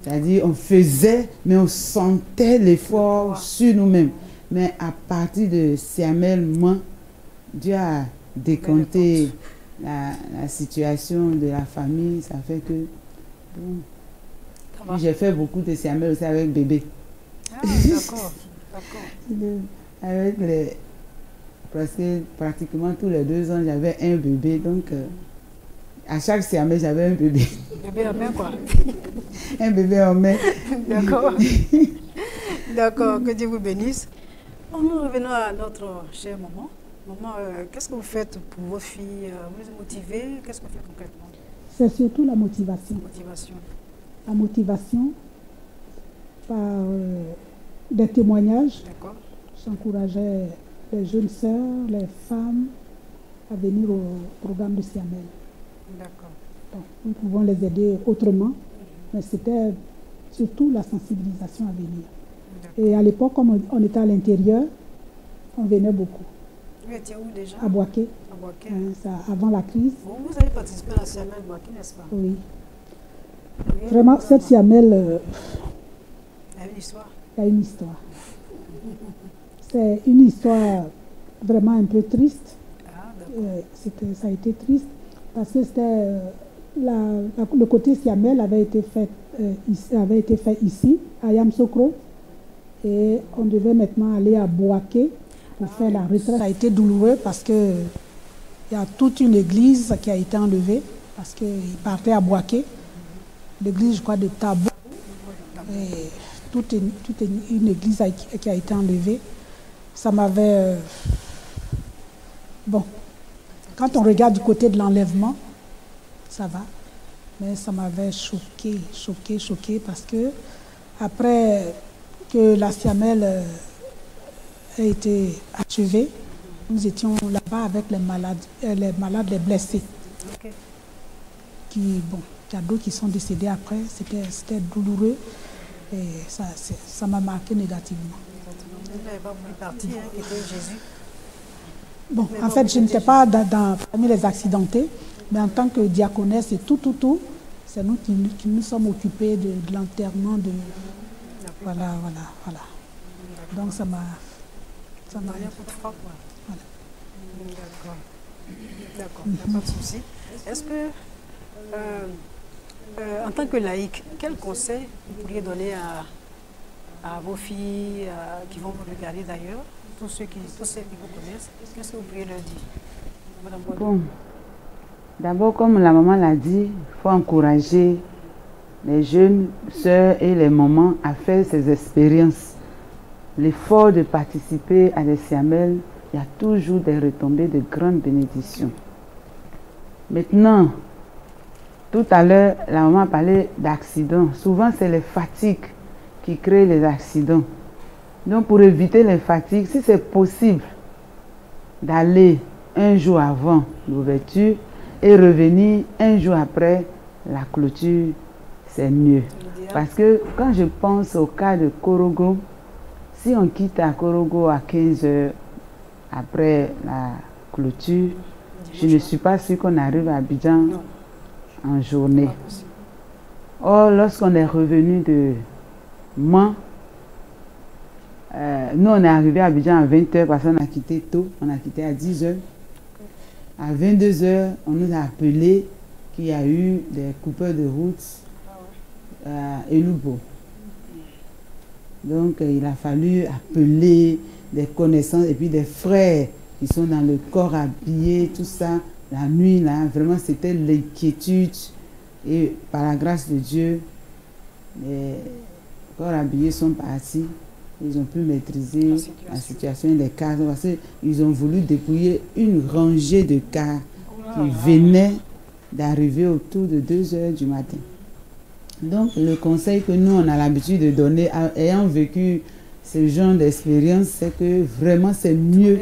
C'est-à-dire, on faisait, mais on sentait l'effort sur nous-mêmes. Mais à partir de Siamel Mans, Dieu a décompté la situation de la famille. Ça fait que... Bon, j'ai fait beaucoup de Siamel aussi avec bébé. Ah, d'accord. Avec pratiquement tous les 2 ans, j'avais un bébé. Donc, à chaque Siamel, j'avais un bébé. Bébé en main, quoi. Un bébé en main. D'accord. D'accord, que Dieu vous bénisse. Nous revenons à notre chère maman. Maman, qu'est-ce que vous faites pour vos filles? Vous les motivez? Qu'est-ce que vous faites concrètement? C'est surtout la motivation. La motivation par des témoignages. D'accord. J'encourageais les jeunes sœurs, les femmes à venir au programme de Siamel. D'accord. Bon, nous pouvons les aider autrement, mais c'était surtout la sensibilisation à venir. Et à l'époque, comme on était à l'intérieur, on venait beaucoup. Vous étiez où déjà? À Boaké. À Boaké. Avant la crise. Vous avez participé à la Siamel Boaké, n'est-ce pas? Oui. Vraiment, cette Siamel... il y a une histoire. Il y a une histoire. C'est une histoire vraiment un peu triste. Ça a été triste parce que c'était le côté Siamel avait été fait ici, à Yamsokro, et on devait maintenant aller à Boaké pour faire la retraite. Ça a été douloureux parce que il y a toute une église qui a été enlevée parce qu'ils partaient à Boaké, l'église, je crois, de Tabo. Et toute une église qui a été enlevée. Ça m'avait... bon, quand on regarde du côté de l'enlèvement, ça va. Mais ça m'avait choqué parce que après que la Siamel a été achevée, nous étions là-bas avec les malades, les blessés. Okay. Il y a d'autres qui sont décédés après. C'était douloureux et ça m'a marqué négativement. Partie, qui était Jésus. Bon, en fait, je n'étais pas parmi les accidentés, mais en tant que diaconesse et tout, c'est nous qui nous sommes occupés de l'enterrement de... Voilà. Donc ça m'a... rien pour te frapper. Voilà. D'accord, il n'y a pas de souci. Est-ce que, en tant que laïque, quel conseil vous pourriez donner à vos filles qui vont vous regarder d'ailleurs, tous ceux qui vous connaissent, qu'est-ce que vous pourriez leur dire, Madame Boileau? Bon, d'abord, comme la maman l'a dit, il faut encourager les jeunes sœurs et les mamans à faire ces expériences. L'effort de participer à des Siamel, il y a toujours des retombées de grandes bénédictions. Maintenant, tout à l'heure, la maman a parlé d'accidents. Souvent, c'est les fatigues qui créent les accidents. Donc, pour éviter les fatigues, si c'est possible d'aller un jour avant l'ouverture et revenir un jour après la clôture, c'est mieux. Parce que quand je pense au cas de Korogo, si on quitte à Korogo à 15 h après la clôture, je ne suis pas sûre qu'on arrive à Abidjan en journée. Or, lorsqu'on est revenu de Mans, nous on est arrivé à Abidjan à 20 h parce qu'on a quitté tôt, on a quitté à 10 h. À 22 h, on nous a appelé qu'il y a eu des coupeurs de route à Elubo. Donc il a fallu appeler des connaissances et puis des frères qui sont dans le corps habillé, tout ça. La nuit, là, vraiment c'était l'inquiétude. Et par la grâce de Dieu, les corps habillés sont partis. Ils ont pu maîtriser la situation des cars parce qu'ils ont voulu dépouiller une rangée de cars qui venaient d'arriver autour de 2 h du matin. Donc, le conseil que nous, on a l'habitude de donner, ayant vécu ce genre d'expérience, c'est que vraiment, c'est mieux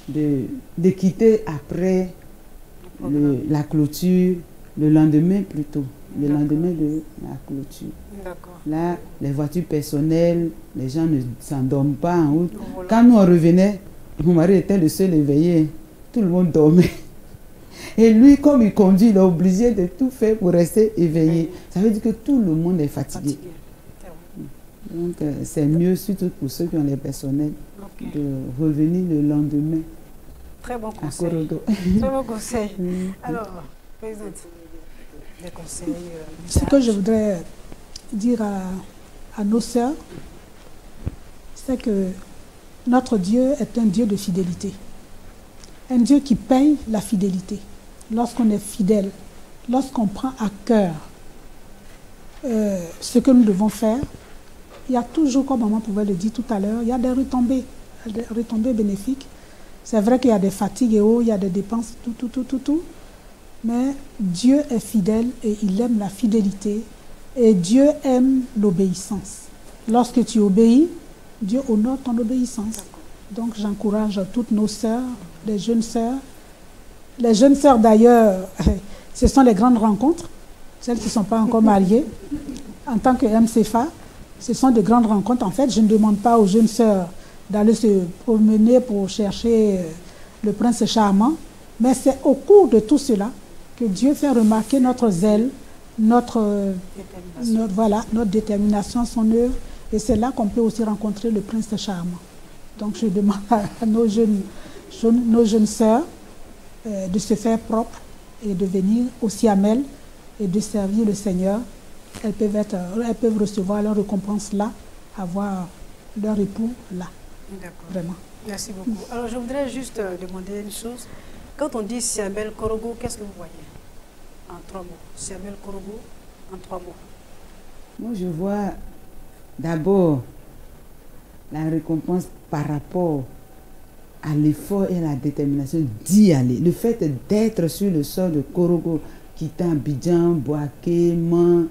de quitter après la clôture, le lendemain plutôt, le lendemain de la clôture. Là, les voitures personnelles, les gens ne s'endorment pas en route. Quand nous, on revenait, mon mari était le seul éveillé, tout le monde dormait. Et lui, comme il conduit, il est obligé de tout faire pour rester éveillé. Ça veut dire que tout le monde est fatigué. Donc, c'est mieux, surtout pour ceux qui ont les personnels, de revenir le lendemain. Très bon conseil. Très bon conseil. Alors, présidente, des conseils. Ce que je voudrais dire à nos sœurs, c'est que notre Dieu est un Dieu de fidélité. Un Dieu qui paye la fidélité. Lorsqu'on est fidèle, lorsqu'on prend à cœur ce que nous devons faire, il y a toujours, comme maman pouvait le dire tout à l'heure, il y a des retombées bénéfiques. C'est vrai qu'il y a des fatigues et il y a des dépenses, tout. Mais Dieu est fidèle et il aime la fidélité. Et Dieu aime l'obéissance. Lorsque tu obéis, Dieu honore ton obéissance. Donc j'encourage toutes nos sœurs, les jeunes sœurs. Les jeunes sœurs d'ailleurs, ce sont les grandes rencontres, celles qui ne sont pas encore mariées. en tant que MCFA, ce sont de grandes rencontres. En fait, je ne demande pas aux jeunes sœurs d'aller se promener pour chercher le prince charmant, mais c'est au cours de tout cela que Dieu fait remarquer notre zèle, notre détermination, son œuvre, et c'est là qu'on peut aussi rencontrer le prince charmant. Donc je demande à nos jeunes sœurs de se faire propre et de venir au Siamel et de servir le Seigneur. Elles peuvent recevoir leur récompense là, avoir leur époux là. D'accord. Vraiment. Merci beaucoup. Alors je voudrais juste demander une chose. Quand on dit Siamel Korogo, qu'est-ce que vous voyez en 3 mots? Siamel Korogo en 3 mots. Moi, je vois d'abord la récompense par rapport à l'effort et à la détermination d'y aller. Le fait d'être sur le sol de Korogo, quittant Abidjan, Boaké, Man,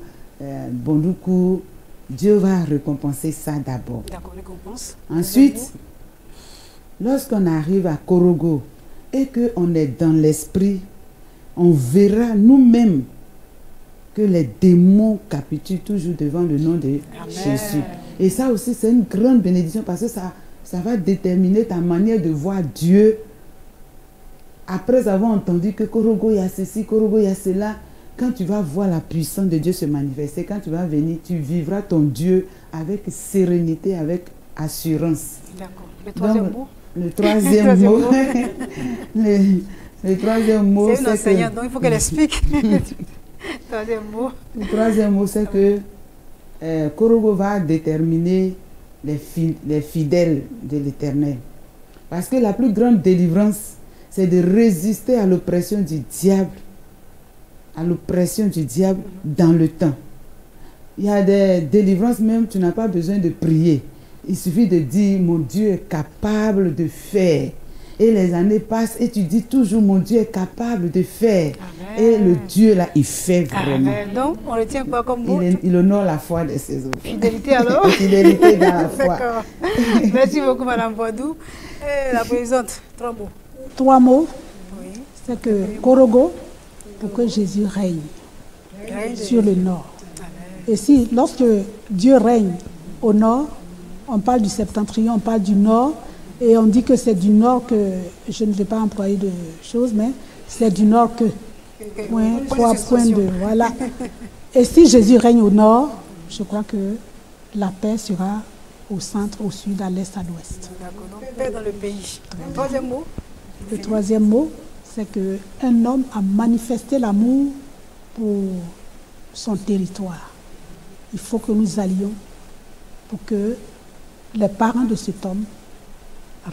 Bondoukou, Dieu va récompenser ça d'abord. D'accord, récompense. Ensuite, lorsqu'on arrive à Korogo et qu'on est dans l'esprit, on verra nous-mêmes que les démons capitulent toujours devant le nom de Jésus. Et ça aussi, c'est une grande bénédiction parce que ça va déterminer ta manière de voir Dieu. Après avoir entendu que Korogo, il y a ceci, Korogo, il y a cela, quand tu vas voir la puissance de Dieu se manifester, quand tu vas venir, tu vivras ton Dieu avec sérénité, avec assurance. D'accord. Le troisième mot? Le troisième mot. Le troisième mot, c'est une enseignante, donc il faut qu'elle explique. Le troisième mot, c'est que Korogo va déterminer les fidèles de l'Éternel. Parce que la plus grande délivrance, c'est de résister à l'oppression du diable. À l'oppression du diable dans le temps. Il y a des délivrances même, tu n'as pas besoin de prier. Il suffit de dire, mon Dieu est capable de faire. Et les années passent et tu dis toujours, mon Dieu est capable de faire. Amen. Et le Dieu là, il fait vraiment. Amen. Donc, on retient quoi comme mot? Il honore la foi de ses autres. Fidélité alors? Fidélité dans la foi. D'accord. Merci beaucoup, Madame Boadou. Et la présidente, 3 mots. 3 mots. Oui. C'est que Korogo, pour que Jésus règne sur le nord. Amen. Et si, lorsque Dieu règne au nord, on parle du septentrion, on parle du nord, et on dit que c'est du nord que, je ne vais pas employer de choses, mais c'est du nord que. Point 3.2, voilà. Et si Jésus règne au nord, je crois que la paix sera au centre, au sud, à l'est, à l'ouest. D'accord, donc paix dans le pays. Le troisième mot? Le troisième mot, c'est qu'un homme a manifesté l'amour pour son territoire. Il faut que nous allions pour que les parents de cet homme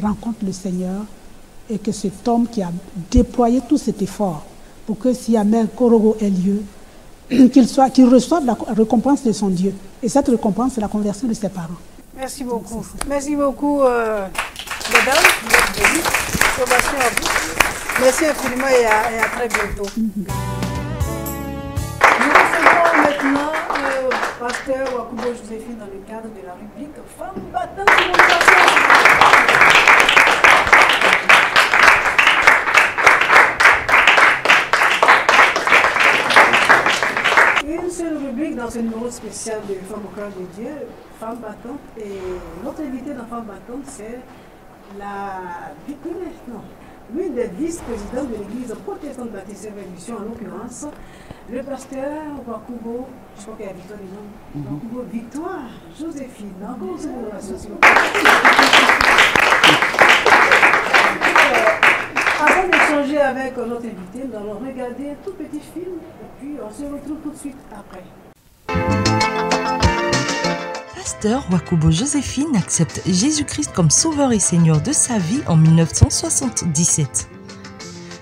rencontrent le Seigneur et que cet homme qui a déployé tout cet effort pour que Siamel Korogo ait lieu, qu'il reçoive la récompense de son Dieu. Et cette récompense, c'est la conversion de ses parents. Merci beaucoup. Merci beaucoup, mesdames. Merci infiniment et à très bientôt. Nous recevons maintenant Pasteur Wakubo Joséphine dans le cadre de la rubrique Femmes battantes de motivation. Une seule rubrique dans ce numéro spécial de Femmes au cœur de Dieu, Femmes battantes. Et notre invité dans Femmes battantes, c'est l'une des vice-présidentes de l'église protestante baptiste Révolution, en l'occurrence, le pasteur Wakubo, je crois qu'il y a Victoire des noms, Wakubo Victoire Joséphine. Encore une célébration, s'il vous plaît. Avant d'échanger avec notre invité, nous allons regarder un tout petit film et puis on se retrouve tout de suite après. Pasteur Wakubo Joséphine accepte Jésus-Christ comme sauveur et seigneur de sa vie en 1977.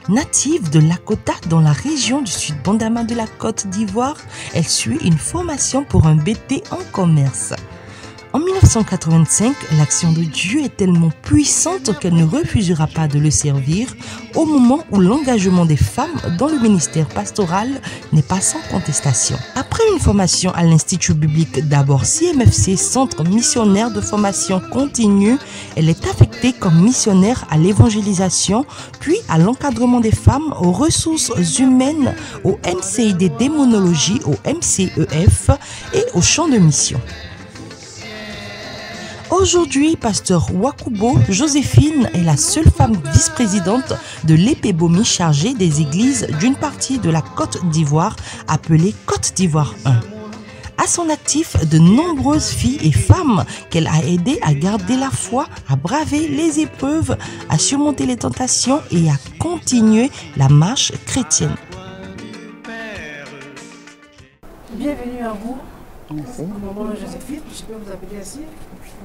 Native de Lakota dans la région du sud Bondama de la Côte d'Ivoire, elle suit une formation pour un BT en commerce. En 1985, l'action de Dieu est tellement puissante qu'elle ne refusera pas de le servir au moment où l'engagement des femmes dans le ministère pastoral n'est pas sans contestation. Après une formation à l'Institut biblique d'abord CMFC, Centre missionnaire de formation continue, elle est affectée comme missionnaire à l'évangélisation, puis à l'encadrement des femmes, aux ressources humaines, au MCID démonologie, au MCEF et au champ de mission. Aujourd'hui, pasteur Wakubo Joséphine est la seule femme vice-présidente de l'EPBOMI chargée des églises d'une partie de la Côte d'Ivoire appelée Côte d'Ivoire 1. À son actif, de nombreuses filles et femmes qu'elle a aidées à garder la foi, à braver les épreuves, à surmonter les tentations et à continuer la marche chrétienne. Bienvenue à vous. Merci. Maman Joséphine, je peux vous appeler ainsi.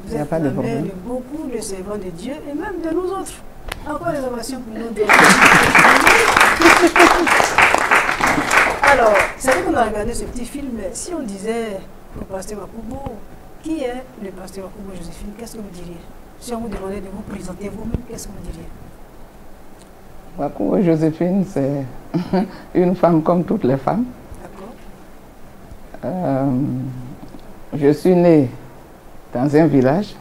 Vous Il n'y a êtes pas de la mère problème. de beaucoup de servants de Dieu et même de nous autres. Encore des ovations pour nous deux. Alors, c'est vrai qu'on a regardé ce petit film, mais si on disait le pasteur Wakubo, qui est le pasteur Wakubo Joséphine, qu'est-ce que vous diriez? Si on vous demandait de vous présenter vous-même, qu'est-ce que vous diriez? Wakubo Joséphine, c'est une femme comme toutes les femmes. Je suis née dans un village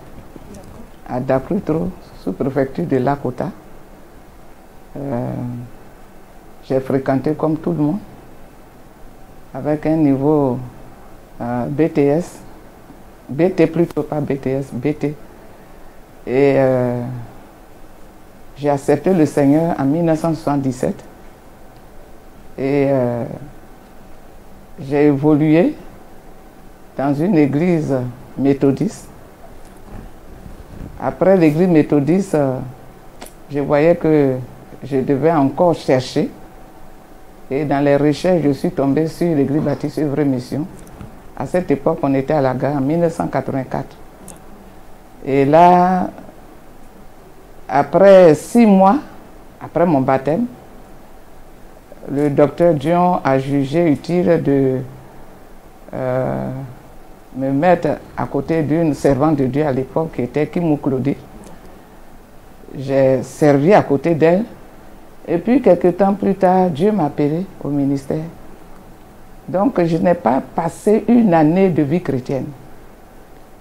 à Dakrutro, sous-préfecture de Lakota. J'ai fréquenté comme tout le monde, avec un niveau BTS, BT plutôt, pas BTS, BT. Et j'ai accepté le Seigneur en 1977. Et j'ai évolué dans une église méthodiste. Après l'église méthodiste, je voyais que je devais encore chercher. Et dans les recherches, je suis tombé sur l'église baptiste Œuvre Mission. À cette époque, on était à la gare en 1984. Et là, après 6 mois, après mon baptême, le docteur Dion a jugé utile de me mettre à côté d'une servante de Dieu à l'époque qui était Kimou Claudie. J'ai servi à côté d'elle. Et puis, quelques temps plus tard, Dieu m'a appelé au ministère. Donc, je n'ai pas passé une année de vie chrétienne.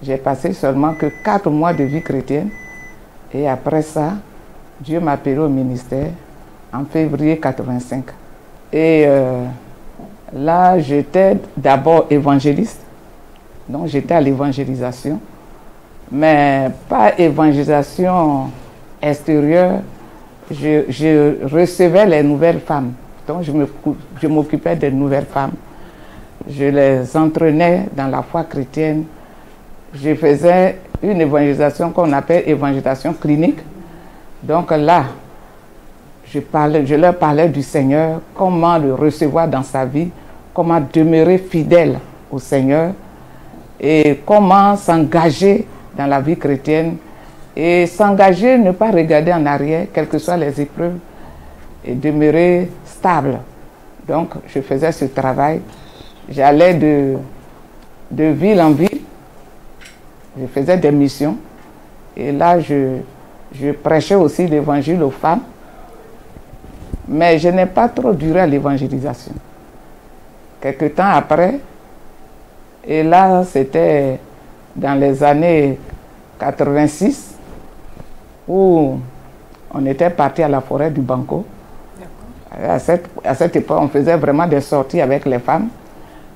J'ai passé seulement que 4 mois de vie chrétienne. Et après ça, Dieu m'a appelé au ministère en février 85. Et là, j'étais d'abord évangéliste. Donc, j'étais à l'évangélisation. Mais pas évangélisation extérieure. Je recevais les nouvelles femmes. Donc, je m'occupais des nouvelles femmes. Je les entraînais dans la foi chrétienne. Je faisais une évangélisation qu'on appelle évangélisation clinique. Donc là, je leur parlais du Seigneur, comment le recevoir dans sa vie, comment demeurer fidèle au Seigneur et comment s'engager dans la vie chrétienne. Et s'engager, ne pas regarder en arrière, quelles que soient les épreuves, et demeurer stable. Donc, je faisais ce travail. J'allais de ville en ville. Je faisais des missions. Et là, je prêchais aussi l'évangile aux femmes. Mais je n'ai pas trop duré à l'évangélisation. Quelque temps après, et là, c'était dans les années 86, où on était parti à la forêt du Banco. À cette époque, on faisait vraiment des sorties avec les femmes.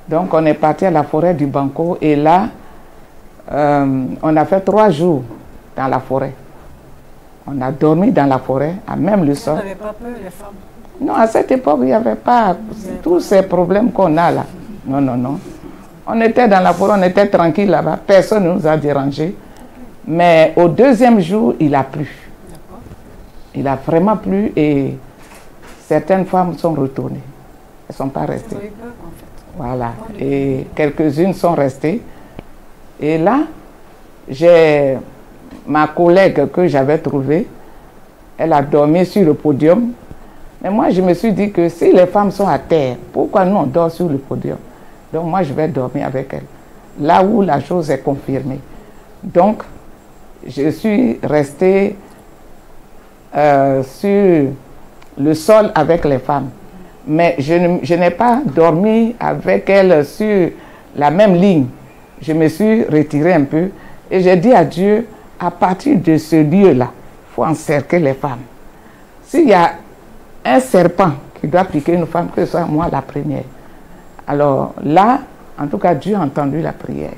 Donc, on est parti à la forêt du Banco et là, on a fait 3 jours dans la forêt. On a dormi dans la forêt, à même le sol. Vous n'avez pas peur, les femmes? Non, à cette époque, il n'y avait pas tous ces problèmes qu'on a là. Non, non, non. On était dans la forêt, on était tranquille là-bas. Personne ne nous a dérangés. Mais au 2e jour, il a plu. Il a vraiment plu et certaines femmes sont retournées. Elles ne sont pas restées. Voilà. Et quelques-unes sont restées. Et là, j'ai ma collègue que j'avais trouvée. Elle a dormi sur le podium. Mais moi, je me suis dit que si les femmes sont à terre, pourquoi nous on dort sur le podium? Donc moi, je vais dormir avec elle. Là où la chose est confirmée. Donc, je suis restée sur le sol avec les femmes. Mais je n'ai pas dormi avec elles sur la même ligne. Je me suis retirée un peu et j'ai dit à Dieu, à partir de ce lieu-là, il faut encercler les femmes. S'il y a un serpent qui doit piquer une femme, que ce soit moi la première. Alors là, en tout cas, Dieu a entendu la prière.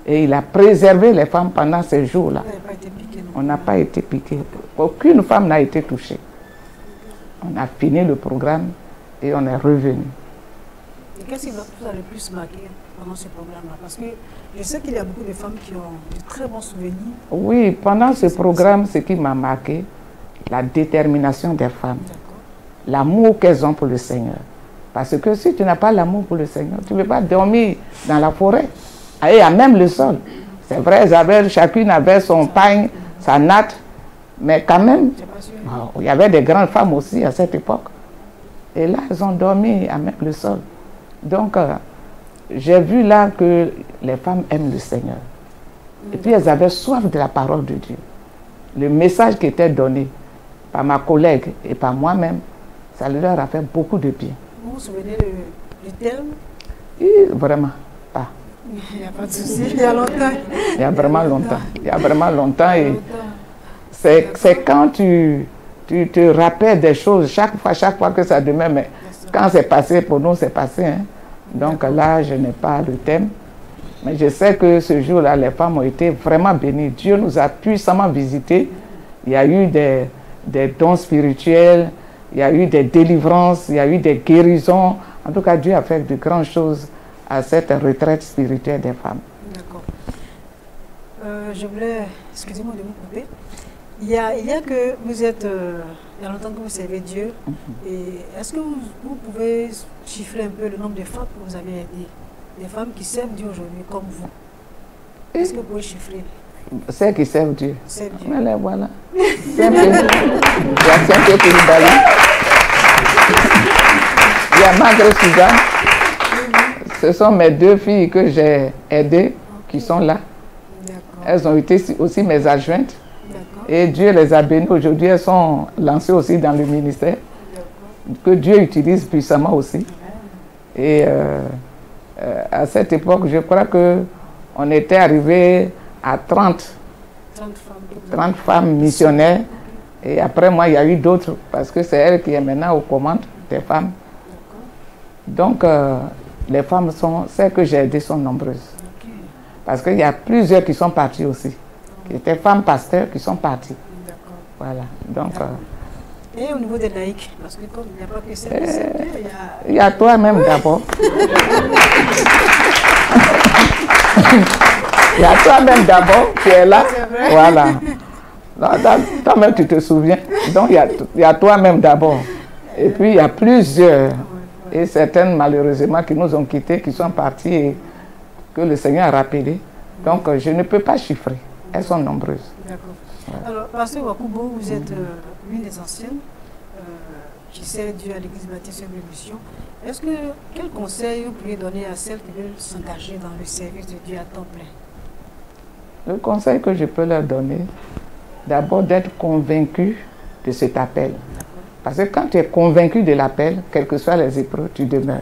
Et il a préservé les femmes pendant ces jours-là. On n'a pas été piqué. Aucune femme n'a été touchée. On a fini le programme et on est revenu. Et qu'est-ce qui vous a le plus marqué pendant ce programme-là? Parce que je sais qu'il y a beaucoup de femmes qui ont de très bons souvenirs. Oui, pendant ce programme, ce qui m'a marqué, la détermination des femmes, l'amour qu'elles ont pour le Seigneur. Parce que si tu n'as pas l'amour pour le Seigneur, tu ne peux pas dormir dans la forêt. Et à même le sol. C'est vrai, chacune avait son pain, sa natte, mais quand même, il y avait des grandes femmes aussi à cette époque. Et là, elles ont dormi à même le sol. Donc, j'ai vu là que les femmes aiment le Seigneur. Et puis, elles avaient soif de la parole de Dieu. Le message qui était donné par ma collègue et par moi-même, ça leur a fait beaucoup de bien. Vous vous souvenez du terme? Vraiment pas. Il n'y a pas de souci, il y a longtemps. Il y a vraiment longtemps. Il y a vraiment longtemps. Et c'est quand tu te rappelles des choses, chaque fois que ça demeure, mais quand c'est passé, pour nous, c'est passé. Hein. Donc là, je n'ai pas le thème. Mais je sais que ce jour-là, les femmes ont été vraiment bénies. Dieu nous a puissamment visités. Il y a eu des dons spirituels, il y a eu des délivrances, il y a eu des guérisons. En tout cas, Dieu a fait de grandes choses à cette retraite spirituelle des femmes. D'accord. Je voulais, excusez-moi de vous couper. Il y a que vous êtes, il y a longtemps que vous servez Dieu. Et est-ce que vous pouvez chiffrer un peu le nombre de femmes que vous avez aidées? Des femmes qui servent Dieu aujourd'hui comme vous. Est-ce que vous pouvez chiffrer? Celles qui servent Dieu. Servent Dieu. Mais là, voilà. Il y a Margaret Suzanne. Ce sont mes deux filles que j'ai aidées qui sont là. Elles ont été aussi mes adjointes. Et Dieu les a bénies. Aujourd'hui, elles sont lancées aussi dans le ministère. Que Dieu utilise puissamment aussi. Et à cette époque, je crois qu'on était arrivé à 30 femmes missionnaires. Et après moi, il y a eu d'autres. Parce que c'est elle qui est maintenant aux commandes des femmes. Donc, les femmes celles que j'ai aidées sont nombreuses. Parce qu'il y a plusieurs qui sont parties aussi. Qui étaient femmes pasteurs qui sont parties. Voilà. Donc, et au niveau des laïcs, parce que comme il n'y a pas que celles il y a toi-même d'abord. Il y a toi-même d'abord qui est là. Voilà. Toi-même, tu te souviens. Donc, il y a toi-même d'abord. Et puis, il y a plusieurs. Et certaines, malheureusement, qui nous ont quittés, qui sont parties et que le Seigneur a rappelé. Donc, je ne peux pas chiffrer. Elles sont nombreuses. D'accord. Ouais. Alors, Pasteur Wakubo, vous êtes l'une des anciennes qui sert Dieu à l'Église baptiste sur mission. Quel conseil vous pourriez donner à celles qui veulent s'engager dans le service de Dieu à temps plein? Le conseil que je peux leur donner, d'abord d'être convaincu de cet appel. Parce que quand tu es convaincu de l'appel, quelles que soient les épreuves, tu demeures.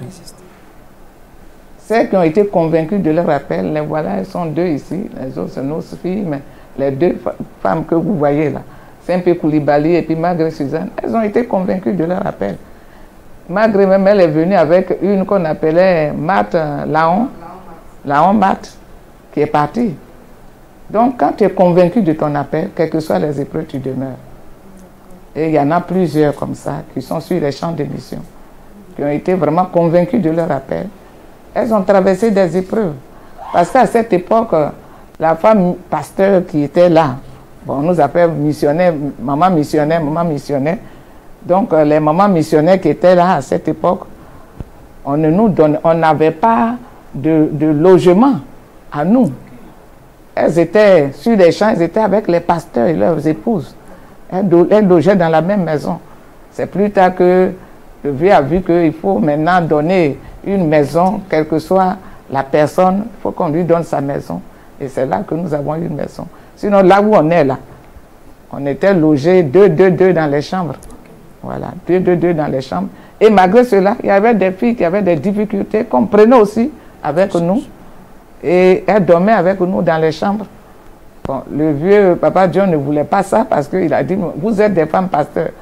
Celles qui ont été convaincues de leur appel, les voilà, elles sont deux ici, les autres sont nos filles, mais les deux femmes que vous voyez là, Simpe Koulibaly et puis Margaret Suzanne, elles ont été convaincues de leur appel. Margaret même, elle est venue avec une qu'on appelait Marthe Laon Marthe, qui est partie. Donc quand tu es convaincu de ton appel, quelles que soient les épreuves, tu demeures. Et il y en a plusieurs comme ça, qui sont sur les champs de mission, qui ont été vraiment convaincus de leur appel. Elles ont traversé des épreuves. Parce qu'à cette époque, la femme pasteur qui était là, bon, on nous appelle missionnaire, maman missionnaire, maman missionnaire. Donc, les mamans missionnaires qui étaient là à cette époque, on n'avait pas de logement à nous. Elles étaient sur les champs, elles étaient avec les pasteurs et leurs épouses. Elles logeaient dans la même maison. C'est plus tard que le vieux a vu qu'il faut maintenant donner une maison, quelle que soit la personne, il faut qu'on lui donne sa maison. Et c'est là que nous avons eu une maison. Sinon, là où on est là, on était logés deux dans les chambres. Voilà, deux dans les chambres. Et malgré cela, il y avait des filles qui avaient des difficultés, qu'on prenait aussi avec nous. Et elles dormaient avec nous dans les chambres. Bon, le vieux Papa John ne voulait pas ça parce qu'il a dit, vous êtes des femmes pasteurs,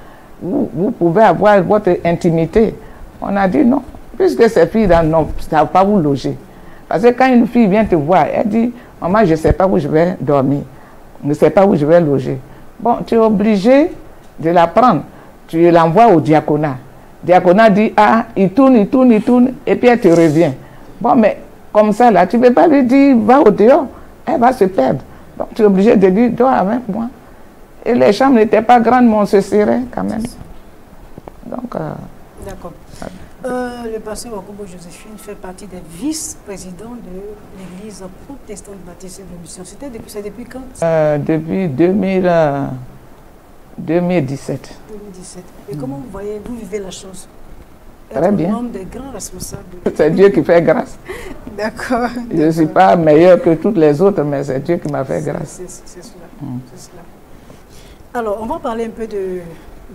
vous pouvez avoir votre intimité. On a dit non, puisque ces filles-là ne savent pas vous loger. Parce que quand une fille vient te voir, elle dit, maman, je ne sais pas où je vais dormir, je ne sais pas où je vais loger. Bon, tu es obligé de la prendre. Tu l'envoies au diaconat. Le diaconat dit, ah, il tourne, et puis elle te revient. Bon, mais comme ça, là, tu ne peux pas lui dire, va au dehors, elle va se perdre. Donc, tu es obligé de dire, dors avec moi. Et les chambres n'étaient pas grandes, mais on se serrait quand même. Donc, d'accord. Le pasteur Wakubo Joséphine fait partie des vice-présidents de l'église protestante baptiste de Mission. C'est depuis quand? Depuis 2017. 2017. Et comment vous vivez la chose? Très bien. Un des grands responsables. C'est Dieu qui fait grâce. D'accord. Je ne suis pas meilleur que toutes les autres, mais c'est Dieu qui m'a fait grâce. C'est cela. Cela. Alors, on va parler un peu de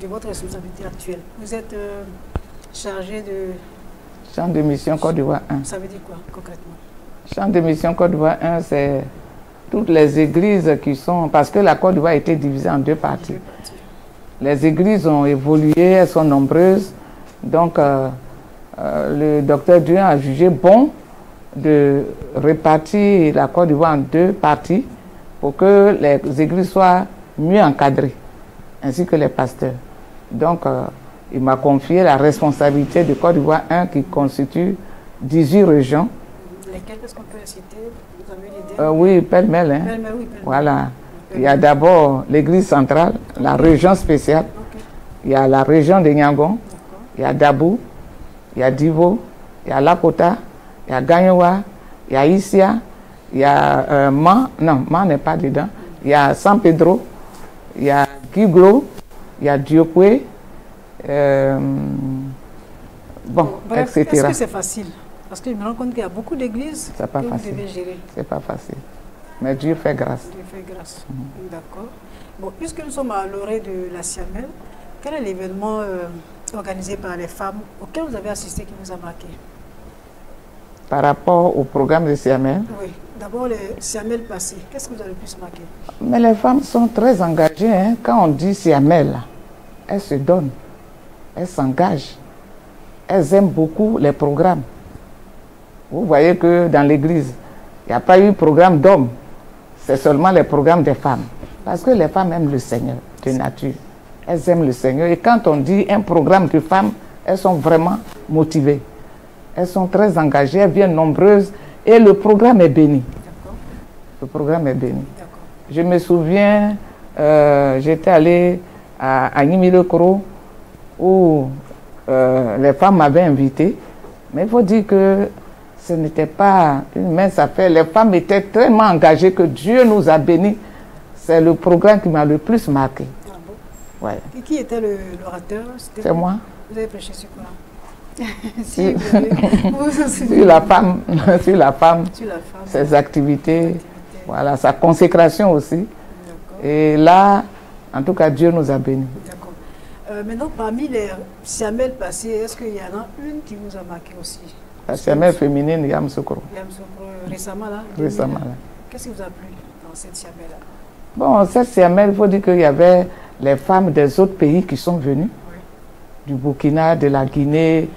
votre responsabilité actuelle. Vous êtes chargé de... Champ de mission Côte d'Ivoire 1. Ça veut dire quoi, concrètement? Champ de mission Côte d'Ivoire 1, c'est toutes les églises qui sont... Parce que la Côte d'Ivoire a été divisée en deux parties. Les églises ont évolué, elles sont nombreuses. Donc, le docteur Dieu a jugé bon de répartir la Côte d'Ivoire en deux parties pour que les églises soient mieux encadrées, ainsi que les pasteurs. Donc, il m'a confié la responsabilité de Côte d'Ivoire 1 qui constitue 18 régions. Lesquelles est-ce qu'on peut citer? Vous avez l'idée? Oui, pêle-mêle. Hein. Pêle-mêle, oui, pêle-mêle. Voilà. Il y a d'abord l'église centrale, la région spéciale. Il y a la région de Nyangon. Il y a Dabou, il y a Divo, il y a Lakota, il y a Gagnoua, il y a Issia, il y a Man, non, Man n'est pas dedans, il y a San Pedro, il y a Giglo, il y a Diokwe, bon, bref, etc. Est-ce que c'est facile? Parce que je me rends compte qu'il y a beaucoup d'églises que vous devez gérer. C'est pas facile, mais Dieu fait grâce. Dieu fait grâce, d'accord. Bon, puisque nous sommes à l'orée de la Siamel, quel est l'événement organisé par les femmes auquel vous avez assisté qui vous a marqué? Par rapport au programme de Siamel? Oui, d'abord les Siamel passés. Qu'est-ce que vous avez le plus marqué? Mais les femmes sont très engagées. Hein. Quand on dit Siamel, elles se donnent, elles s'engagent, elles aiment beaucoup les programmes. Vous voyez que dans l'église, il n'y a pas eu de programme d'hommes, c'est seulement les programmes des femmes. Parce que les femmes aiment le Seigneur de nature. Elles aiment le Seigneur. Et quand on dit un programme de femmes, elles sont vraiment motivées. Elles sont très engagées, elles viennent nombreuses. Et le programme est béni. Le programme est béni. Je me souviens, j'étais allé à Nimilokoro où les femmes m'avaient invité. Mais il faut dire que ce n'était pas une mince affaire. Les femmes étaient tellement engagées que Dieu nous a bénis. C'est le programme qui m'a le plus marqué. Ouais. Et qui était l'orateur? C'est moi. Vous avez prêché sur quoi? Sur la femme, sur la femme, ses activités, voilà, sa consécration aussi. Et là, en tout cas, Dieu nous a bénis. D'accord. Maintenant, parmi les Siamel passées, est-ce qu'il y en a une qui vous a marqué aussi? La Siamel féminine, Yam Sokoro. Yam Sokoro, récemment là? Récemment là. Qu'est-ce qui vous a plu dans cette Siamel là? Bon, cette Siamel, il faut dire qu'il y avait les femmes des autres pays qui sont venues, du Burkina, de la Guinée,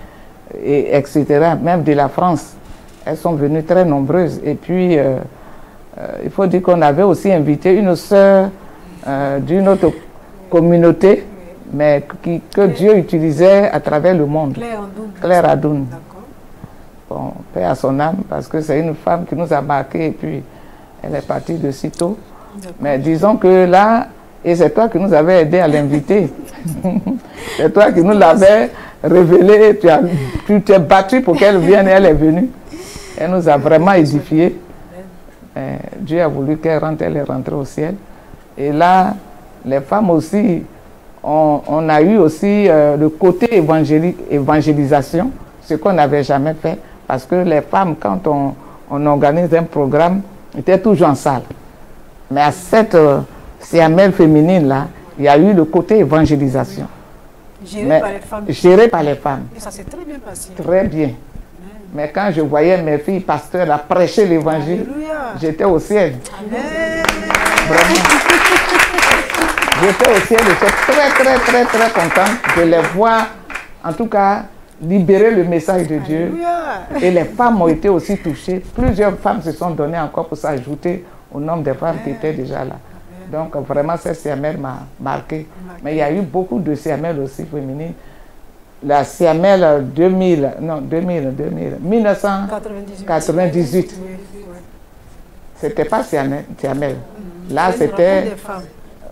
etc., même de la France. Elles sont venues très nombreuses. Et puis, il faut dire qu'on avait aussi invité une sœur d'une autre communauté, mais que Dieu utilisait à travers le monde. Claire Adoun. Bon, paix à son âme, parce que c'est une femme qui nous a marqué et puis elle est partie de sitôt. Mais disons que là, et c'est toi qui nous avais aidé à l'inviter. C'est toi qui nous l'avais révélé. Tu t'es battu pour qu'elle vienne et elle est venue. Elle nous a vraiment édifiés. Dieu a voulu qu'elle rentre, elle est rentrée au ciel. Et là, les femmes aussi, on a eu aussi le côté évangélisation, ce qu'on n'avait jamais fait. Parce que les femmes, quand on organise un programme, était toujours en salle. Mais à cette CML féminine-là, il y a eu le côté évangélisation. Géré par les femmes. Géré par les femmes. Et ça s'est très bien passé. Très bien. Mais quand je voyais mes filles pasteurs là, prêcher l'évangile, j'étais au ciel. Amen. Vraiment. J'étais au ciel, j'étais très contente de les voir, en tout cas, libérer le message de Dieu. Et les femmes ont été aussi touchées. Plusieurs femmes se sont données encore pour s'ajouter au nombre de femmes qui étaient déjà là. Donc vraiment, cette CML m'a marqué. Mais il y a eu beaucoup de CML aussi féminines. La CML 1998. C'était pas CML. Là, c'était...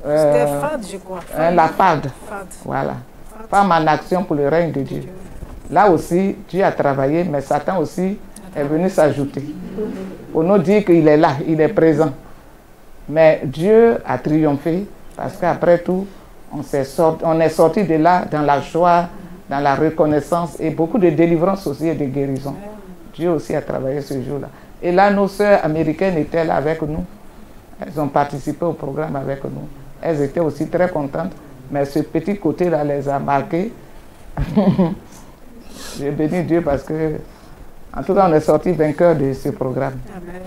C'était FAD, je crois. La FAD. Voilà. Femmes en action pour le règne de Dieu. Là aussi, Dieu a travaillé, mais Satan aussi est venu s'ajouter. Pour nous dire qu'il est là, il est présent. Mais Dieu a triomphé parce qu'après tout, on est sorti de là dans la joie, dans la reconnaissance et beaucoup de délivrance aussi et de guérison. Dieu aussi a travaillé ce jour-là. Et là, nos sœurs américaines étaient là avec nous. Elles ont participé au programme avec nous. Elles étaient aussi très contentes, mais ce petit côté-là les a marquées. J'ai béni Dieu parce que, en tout cas, on est sorti vainqueur de ce programme. Amen.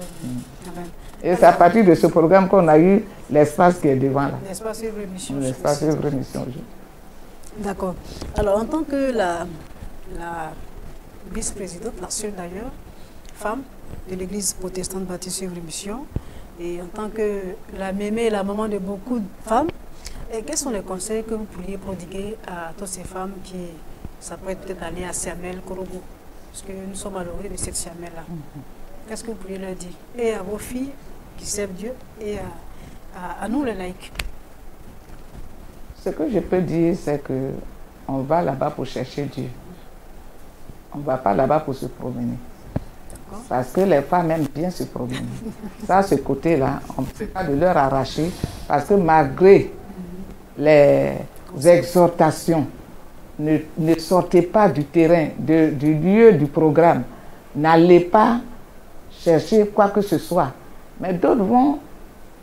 Et c'est à partir de ce programme qu'on a eu l'espace qui est devant là. L'espace Œuvre Mission. L'espace Œuvre Mission. D'accord. Alors, en tant que la vice-présidente, la seule d'ailleurs, femme de l'église protestante baptiste Œuvre Mission, et en tant que la mémé et la maman de beaucoup de femmes, quels sont les conseils que vous pourriez prodiguer à toutes ces femmes qui s'apprêtent peut-être aller à CML Korogo? Parce que nous sommes à l'orée de cette CML-là. Qu'est-ce que vous pourriez leur dire? Et à vos filles qui servent Dieu et à nous les laïcs. Ce que je peux dire, c'est qu'on va là-bas pour chercher Dieu. On ne va pas là-bas pour se promener. Parce que les femmes aiment bien se promener. Ça, ce côté-là, on ne peut pas de leur arracher. Parce que malgré les exhortations, ne sortez pas du terrain, du lieu du programme. N'allez pas chercher quoi que ce soit. Mais d'autres vont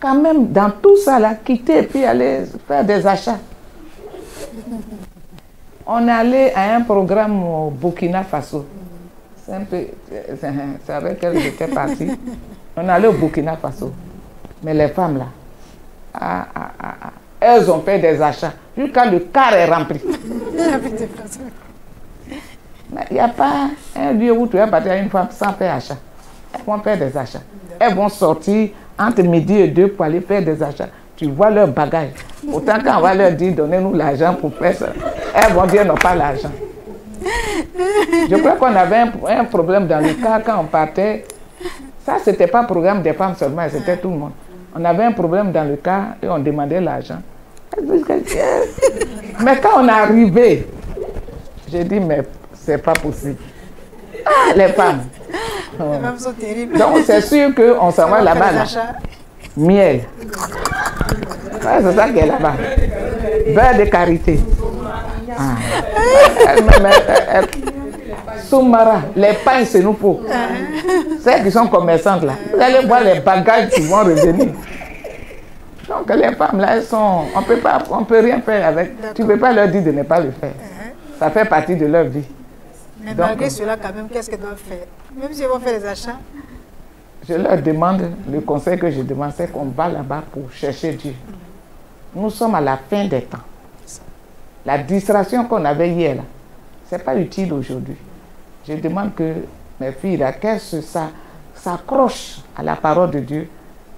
quand même, dans tout ça, là, quitter et puis aller faire des achats. On est allé à un programme au Burkina Faso. C'est avec elle que j'étais partie. On est allé au Burkina Faso. Mais les femmes là, elles ont fait des achats. Jusqu'à le car est rempli. Mais il n'y a pas un lieu où tu vas partir à une femme sans faire achat. Elles vont faire des achats. Elles vont sortir entre midi et 2 pour aller faire des achats. Tu vois leur bagage. Autant quand on va leur dire donnez-nous l'argent pour faire ça, elles vont dire non, pas l'argent. Je crois qu'on avait un problème dans le cas quand on partait. Ça, c'était pas le programme des femmes seulement, c'était tout le monde. On avait un problème dans le cas et on demandait l'argent. Mais quand on est arrivé, j'ai dit, mais c'est pas possible. Ah, les femmes. Les femmes sont terribles. Donc, c'est sûr qu'on s'en va là-bas. Là. Miel. Ouais, c'est ça qui est là-bas. Beurre de karité. Soumara, les pains, c'est nous faut. Celles qui sont commerçantes là, vous allez voir les bagages qui vont revenir. Donc les femmes là, elles sont, on peut rien faire avec. Tu ne peux pas leur dire de ne pas le faire. Ça fait partie de leur vie. Mais malgré cela, quand même, qu'est-ce qu'elles doivent faire? Même si elles vont faire des achats. Je leur demande, le conseil que je demande, c'est qu'on va là-bas pour chercher Dieu. Nous sommes à la fin des temps. La distraction qu'on avait hier là, ce n'est pas utile aujourd'hui. Je demande que mes filles là, qu'elles s'accrochent à la parole de Dieu,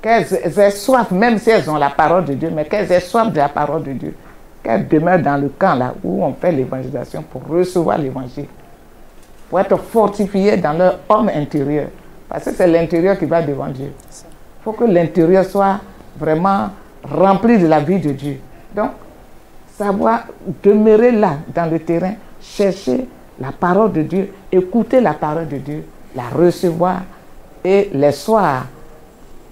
qu'elles aient soif, même si elles ont la parole de Dieu, mais qu'elles aient soif de la parole de Dieu, qu'elles demeurent dans le camp là où on fait l'évangélisation pour recevoir l'évangile, pour être fortifiées dans leur homme intérieur. Parce que c'est l'intérieur qui va devant Dieu. Il faut que l'intérieur soit vraiment rempli de la vie de Dieu. Donc, savoir demeurer là, dans le terrain, chercher la parole de Dieu, écouter la parole de Dieu, la recevoir et les soirs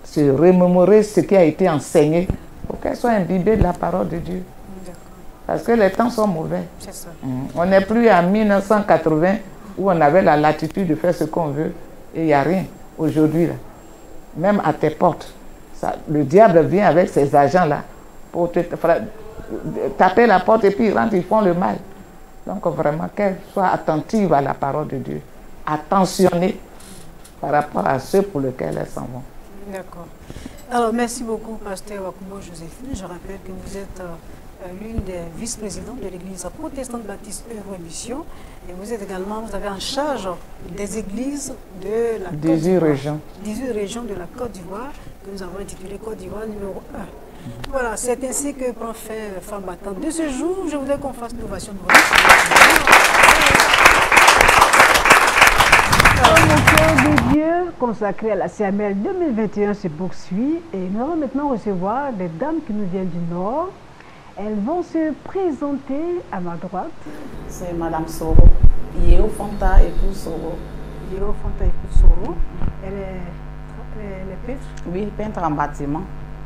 se remémorer ce qui a été enseigné pour qu'elle soit imbibée de la parole de Dieu. Parce que les temps sont mauvais. On n'est plus en 1980 où on avait la latitude de faire ce qu'on veut et il n'y a rien aujourd'hui. même à tes portes. Le diable vient avec ses agents-là pour te taper la porte et puis ils rentrent, ils font le mal. Donc vraiment, qu'elle soit attentive à la parole de Dieu, attentionnée par rapport à ceux pour lesquels elles s'en vont. D'accord. Alors, merci beaucoup, Pasteur Wakubo Joséphine. Je rappelle que vous êtes l'une des vice-présidentes de l'église protestante baptiste Œuvre Mission. Et vous êtes également, vous avez en charge des églises de la 18 régions. 18 régions de la Côte d'Ivoire, que nous avons intitulé Côte d'Ivoire numéro 1. Voilà, c'est ainsi que prend fin Femme Battante de ce jour. Je voudrais qu'on fasse une ovation de voix. Le cœur de Dieu consacré à la CML 2021 se poursuit et nous allons maintenant recevoir des dames qui nous viennent du Nord. Elles vont se présenter à ma droite. C'est Madame Soro, Yeo Fanta épouse Soro. Yeo Fanta épouse Soro. Elle est peintre. Oui, peintre en bâtiment.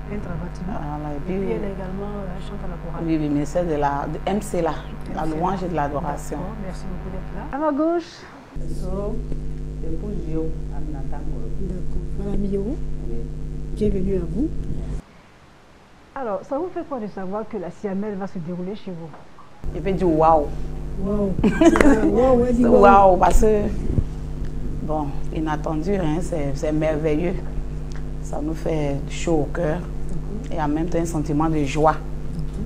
Peintre en bâtiment. Voilà, et puis elle est également chante à la chorale. Oui, mais c'est de la MC la louange et de l'adoration. Merci beaucoup d'être là. À ma gauche. Soro épouse Yeo Aminata Ngolo. D'accord. Madame Yeo, bienvenue à vous. Alors, ça vous fait quoi de savoir que la CML va se dérouler chez vous? Je peux dire waouh. Waouh. Waouh, parce que, bon, inattendu, hein, c'est merveilleux. Ça nous fait chaud au cœur et en même temps un sentiment de joie.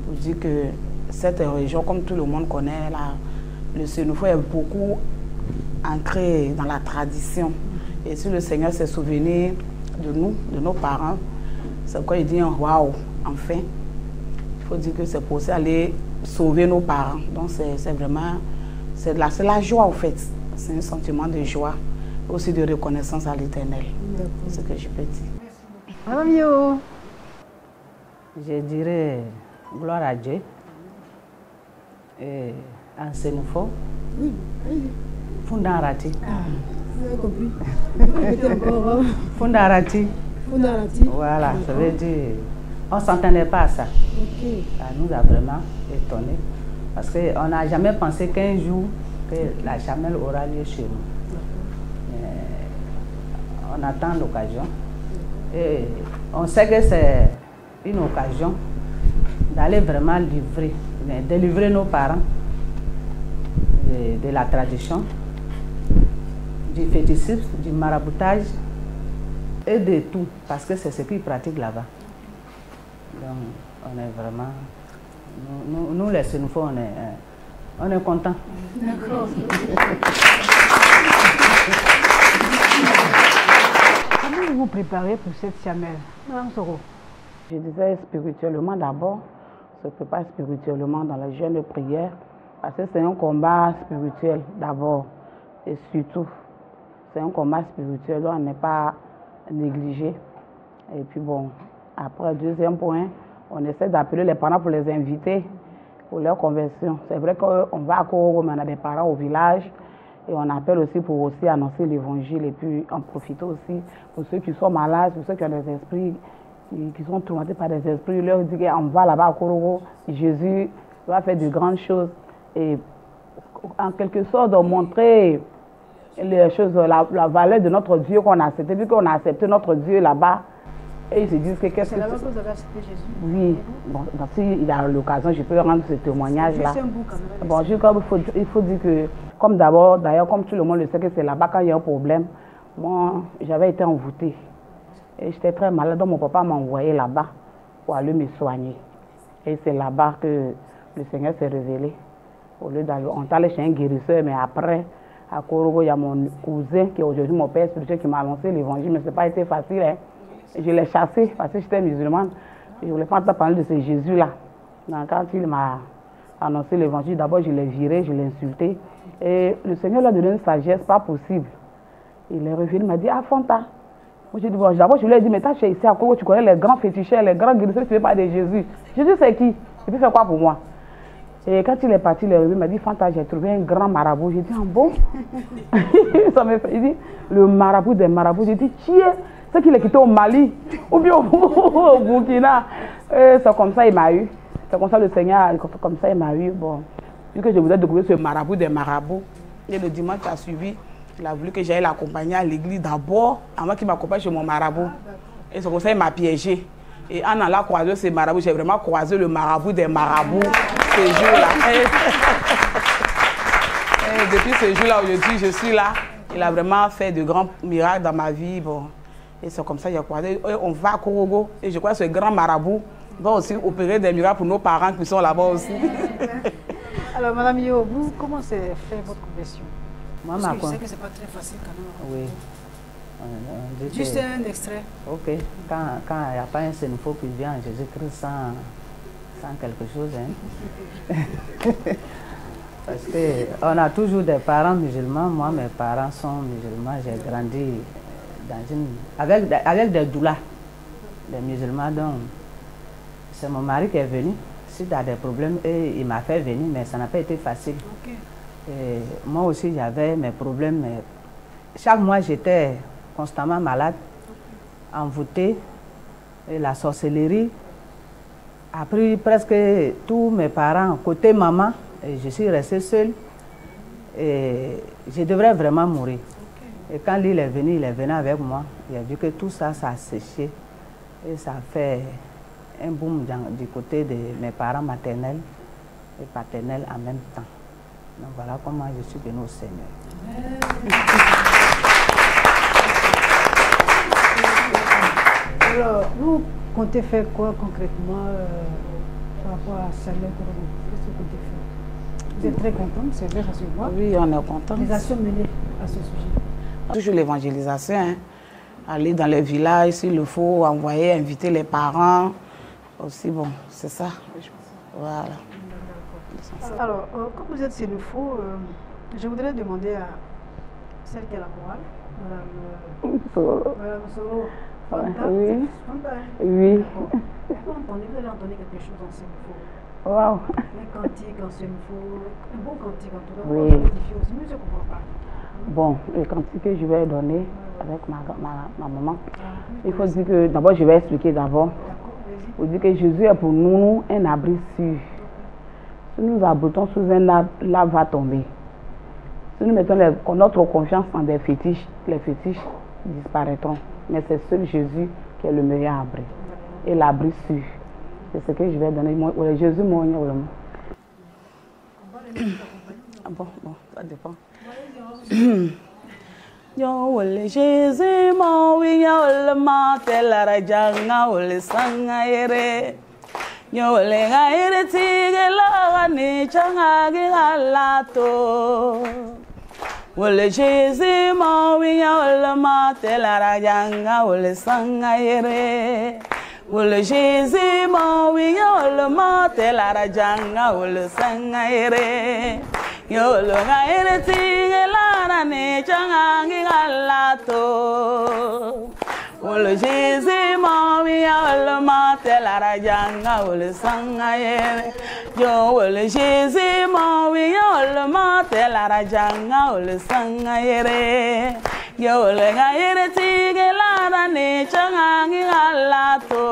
Pour dire que cette région, comme tout le monde connaît, là, le Sénoufo est beaucoup ancré dans la tradition. Et si le Seigneur s'est souvenu de nous, de nos parents, c'est quoi il dit waouh. Enfin, il faut dire que c'est pour ça aller sauver nos parents. Donc c'est vraiment, c'est la joie en fait. C'est un sentiment de joie, aussi de reconnaissance à l'Éternel. C'est ce que je peux dire. Madame Yo. Je dirais gloire à Dieu. Et en Sénoufo. Oui. Fundarati. Vous avez compris. Fundarati. Voilà, ça veut dire. On ne s'entendait pas à ça. Okay. Ça nous a vraiment étonnés. Parce qu'on n'a jamais pensé qu'un jour, que la chamelle aura lieu chez nous. On attend l'occasion. Et on sait que c'est une occasion d'aller vraiment délivrer nos parents de la tradition, du fétichisme, du maraboutage et de tout. Parce que c'est ce qu'ils pratiquent là-bas. Donc, on est vraiment... Nous les Sénoufos, on est contents. D'accord. Comment vous vous préparez pour cette CML, Madame Soro? Je disais spirituellement d'abord, se prépare spirituellement dans les jeûnes de prière, parce que c'est un combat spirituel d'abord, et surtout, c'est un combat spirituel, donc on n'est pas négligé. Et puis bon, après, deuxième point, on essaie d'appeler les parents pour les inviter pour leur conversion. C'est vrai qu'on va à Koro, mais on a des parents au village et on appelle aussi pour aussi annoncer l'évangile et puis en profiter aussi pour ceux qui sont malades, pour ceux qui ont des esprits, qui sont tourmentés par des esprits. Leur dit qu'on va là-bas à Koro, Jésus va faire de grandes choses et en quelque sorte de montrer les choses, la valeur de notre Dieu qu'on a accepté, vu qu'on a accepté notre Dieu là-bas. Et ils se disent que qu'est-ce que... C'est là-bas que vous avez accepté Jésus? Oui. Bon, s'il y a l'occasion, je peux rendre ce témoignage-là. C'est un bout quand même. Bon, il faut dire que, comme d'abord, d'ailleurs, comme tout le monde le sait que c'est là-bas quand il y a un problème, moi, j'avais été envoûtée. Et j'étais très malade, donc mon papa m'a envoyé là-bas pour aller me soigner. Et c'est là-bas que le Seigneur s'est révélé. Au lieu d'aller, on est allé chez un guérisseur, mais après, à Korogo, il y a mon cousin qui est aujourd'hui mon père spirituel qui m'a annoncé l'évangile, mais ce n'a pas été facile, hein. Je l'ai chassé parce que j'étais musulmane. Je ne voulais pas parler de ce Jésus-là. Quand il m'a annoncé l'évangile, d'abord je l'ai viré, je l'ai insulté. Et le Seigneur lui a donné une sagesse pas possible. Il est revenu, il m'a dit, ah Fanta. Moi j'ai dit, bon, d'abord je lui ai dit, mais toi tu es ici à Congo, tu connais les grands féticheurs, les grands guérisseurs, tu ne veux pas de Jésus. Jésus c'est qui? Il peut faire quoi pour moi? Et quand il est parti, il est revenu, il m'a dit, Fanta, j'ai trouvé un grand marabout. J'ai dit, ah bon? Ça m'a fait, il dit, le marabout des marabouts. J'ai dit, qui est? C'est qu'il est quitté au Mali ou bien au Burkina. C'est comme ça il m'a eu. C'est comme ça le Seigneur, comme ça il m'a eu. Bon, vu que je voulais découvrir ce marabout des marabouts. Et le dimanche qui a suivi, Il a voulu que j'aille l'accompagner à l'église d'abord, avant qu'il m'accompagne chez mon marabout. Et c'est comme ça qu'il m'a piégé. Et en allant croiser ces marabouts, j'ai vraiment croisé le marabout des marabouts ce jour-là. Et depuis ce jour-là, aujourd'hui, je suis là. Il a vraiment fait de grands miracles dans ma vie. Bon. Et c'est comme ça que j'ai croisé. Et on va à Korogo. Et je crois que ce grand marabout va aussi opérer des miracles pour nos parents qui sont là-bas aussi. Alors, Madame Yo, vous, comment s'est fait votre conversion? Moi, parce que je sais que ce n'est pas très facile quand même. Oui. Juste un extrait. Ok. Quand il n'y a pas un sénéfo qui vient en Jésus-Christ sans quelque chose, hein. Parce qu'on a toujours des parents musulmans. Moi, mes parents sont musulmans. J'ai grandi avec des doulas, des musulmans. Donc, c'est mon mari qui est venu. S'il a des problèmes, et il m'a fait venir, mais ça n'a pas été facile. Okay. Et moi aussi, j'avais mes problèmes. Mais chaque mois, j'étais constamment malade, envoûtée. Et la sorcellerie a pris presque tous mes parents, côté maman. Et je suis restée seule. Et je devrais vraiment mourir. Okay. Et quand lui est venu avec moi. Il a vu que tout ça, ça a séché. Et ça a fait un boom du côté de mes parents maternels et paternels en même temps. Donc voilà comment je suis venue au Seigneur. Alors, vous comptez faire quoi concrètement par rapport à Samuel Korogo? Qu'est-ce que vous comptez faire? Vous êtes très content, c'est vrai, ça se voit. Oui, on est content. Les actions menées à ce sujet? Toujours l'évangélisation, hein. Aller dans les villages, s'il le faut, envoyer, inviter les parents. Aussi, bon, c'est ça. Voilà. Alors, comme vous êtes sénéfo, je voudrais demander à celle qui est la chorale, Madame Soro. Oui. Oui. Vous allez entendre quelque chose en sénéfo. Wow. Un cantique en sénéfo, un bon cantique en tout cas. Oui. Aussi, mais je ne comprends pas. Bon, le cantique que je vais donner avec ma maman, il faut dire que d'abord, je vais expliquer d'abord. Il faut dire que Jésus est pour nous un abri sûr. Si nous abritons sous un arbre, l'arbre va tomber. Si nous mettons notre confiance en des fétiches, les fétiches disparaîtront. Mais c'est seul Jésus qui est le meilleur abri. Et l'abri sûr. C'est ce que je vais donner. Jésus, mon nom. Bon, ça dépend. Yo wole Jésus mo wi yo le ma telara janga wole sanga yere yo wole ga yere tige la ni changa gi alato wole Jésus mo wi yo le ma telara janga wole sanga yere wole Jésus mo wi yo le ma telara janga wole sanga yere yo lo ga yere tige la ni changa gi alato wole Jésus mo wi yo le ma telara janga wole sanga yere yo wole Jésus mo wi yo le ma telara janga wole sanga yere yo le ga yere tige la ni changa gi alato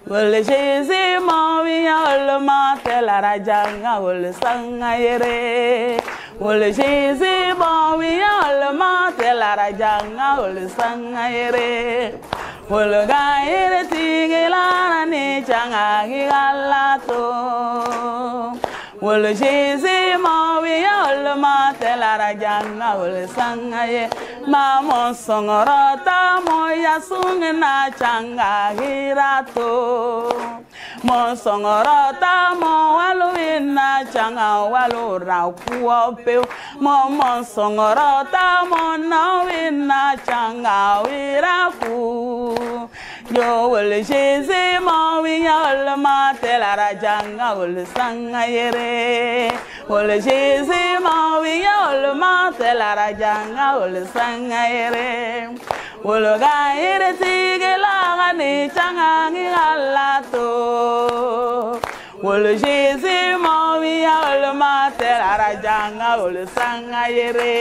wole Jésus mo wi yo le ma telara janga wole sanga yere wole Jésus mo wi yo le ma telara janga wole sanga yere wole ga yere tige la ni changa gi alato wole Jésus mo wi yo le ma telara janga wole sanga yere ma mon songorota mo ya sungna changa hirato mon songorota mo waluina changa walura kuope mon songorota mo nawina changa wirafu yo wole Jésus mo wi yo le ma telara janga wole sanga yere wole Jésus mo wi yo le ma telara janga wole sanga yere wole ga yere tige la ni changa ngi alato wole Jésus mo wi yo le ma telara janga wole sanga yere.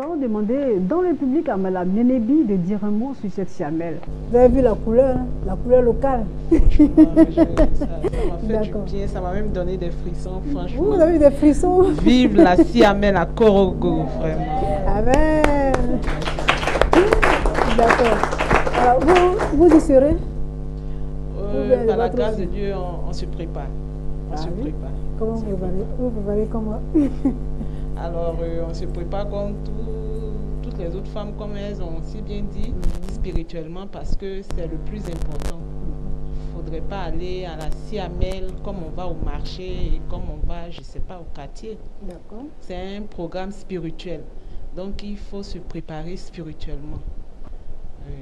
nous allons demander dans le public à Mme Nénébi de dire un mot sur cette siamelle. Vous avez vu la couleur, hein? La couleur locale. Ça m'a fait du bien, ça m'a même donné des frissons, franchement. Vous avez eu des frissons? Vive la siamelle à Korogo, vraiment. Amen. D'accord. Alors, vous y serez? Par la grâce de Dieu, on se prépare. On se prépare. Comment vous préparez comment? Alors, on se prépare comme toutes les autres femmes, comme elles ont si bien dit, spirituellement, parce que c'est le plus important. Il ne faudrait pas aller à la siamelle comme on va au marché et comme on va, je ne sais pas, au quartier. D'accord. C'est un programme spirituel. Donc, il faut se préparer spirituellement.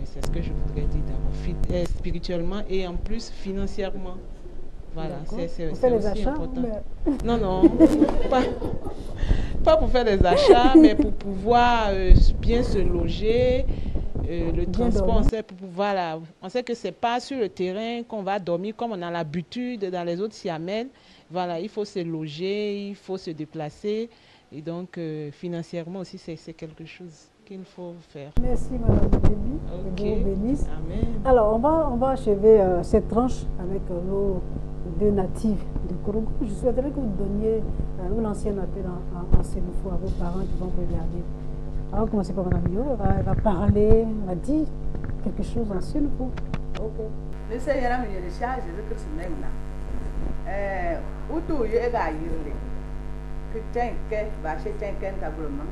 C'est ce que je voudrais dire d'abord. Spirituellement et en plus financièrement. Voilà, c'est aussi important. Mais... Non, pas pour faire des achats, mais pour pouvoir bien se loger. Le transport, on sait que ce n'est pas sur le terrain qu'on va dormir comme on a l'habitude dans les autres siamelles. Voilà, il faut se loger, il faut se déplacer. Et donc, financièrement aussi, c'est quelque chose qu'il faut faire. Merci, Mme Nénébi. Que Dieu vous bénisse. Amen. Alors, on va achever cette tranche avec nos deux natifs de Korogo. Je souhaiterais que vous donniez, vous lanciez un appel en Sénoufo à vos parents qui vont regarder. Alors, on va commencer par Mme Yo. Elle va parler, elle va dire quelque chose en Sénoufo. Ok. Le Seigneur a mis le charge de Christ maintenant. Où est la yirle? Que tiens, va chez Tinken Tablement.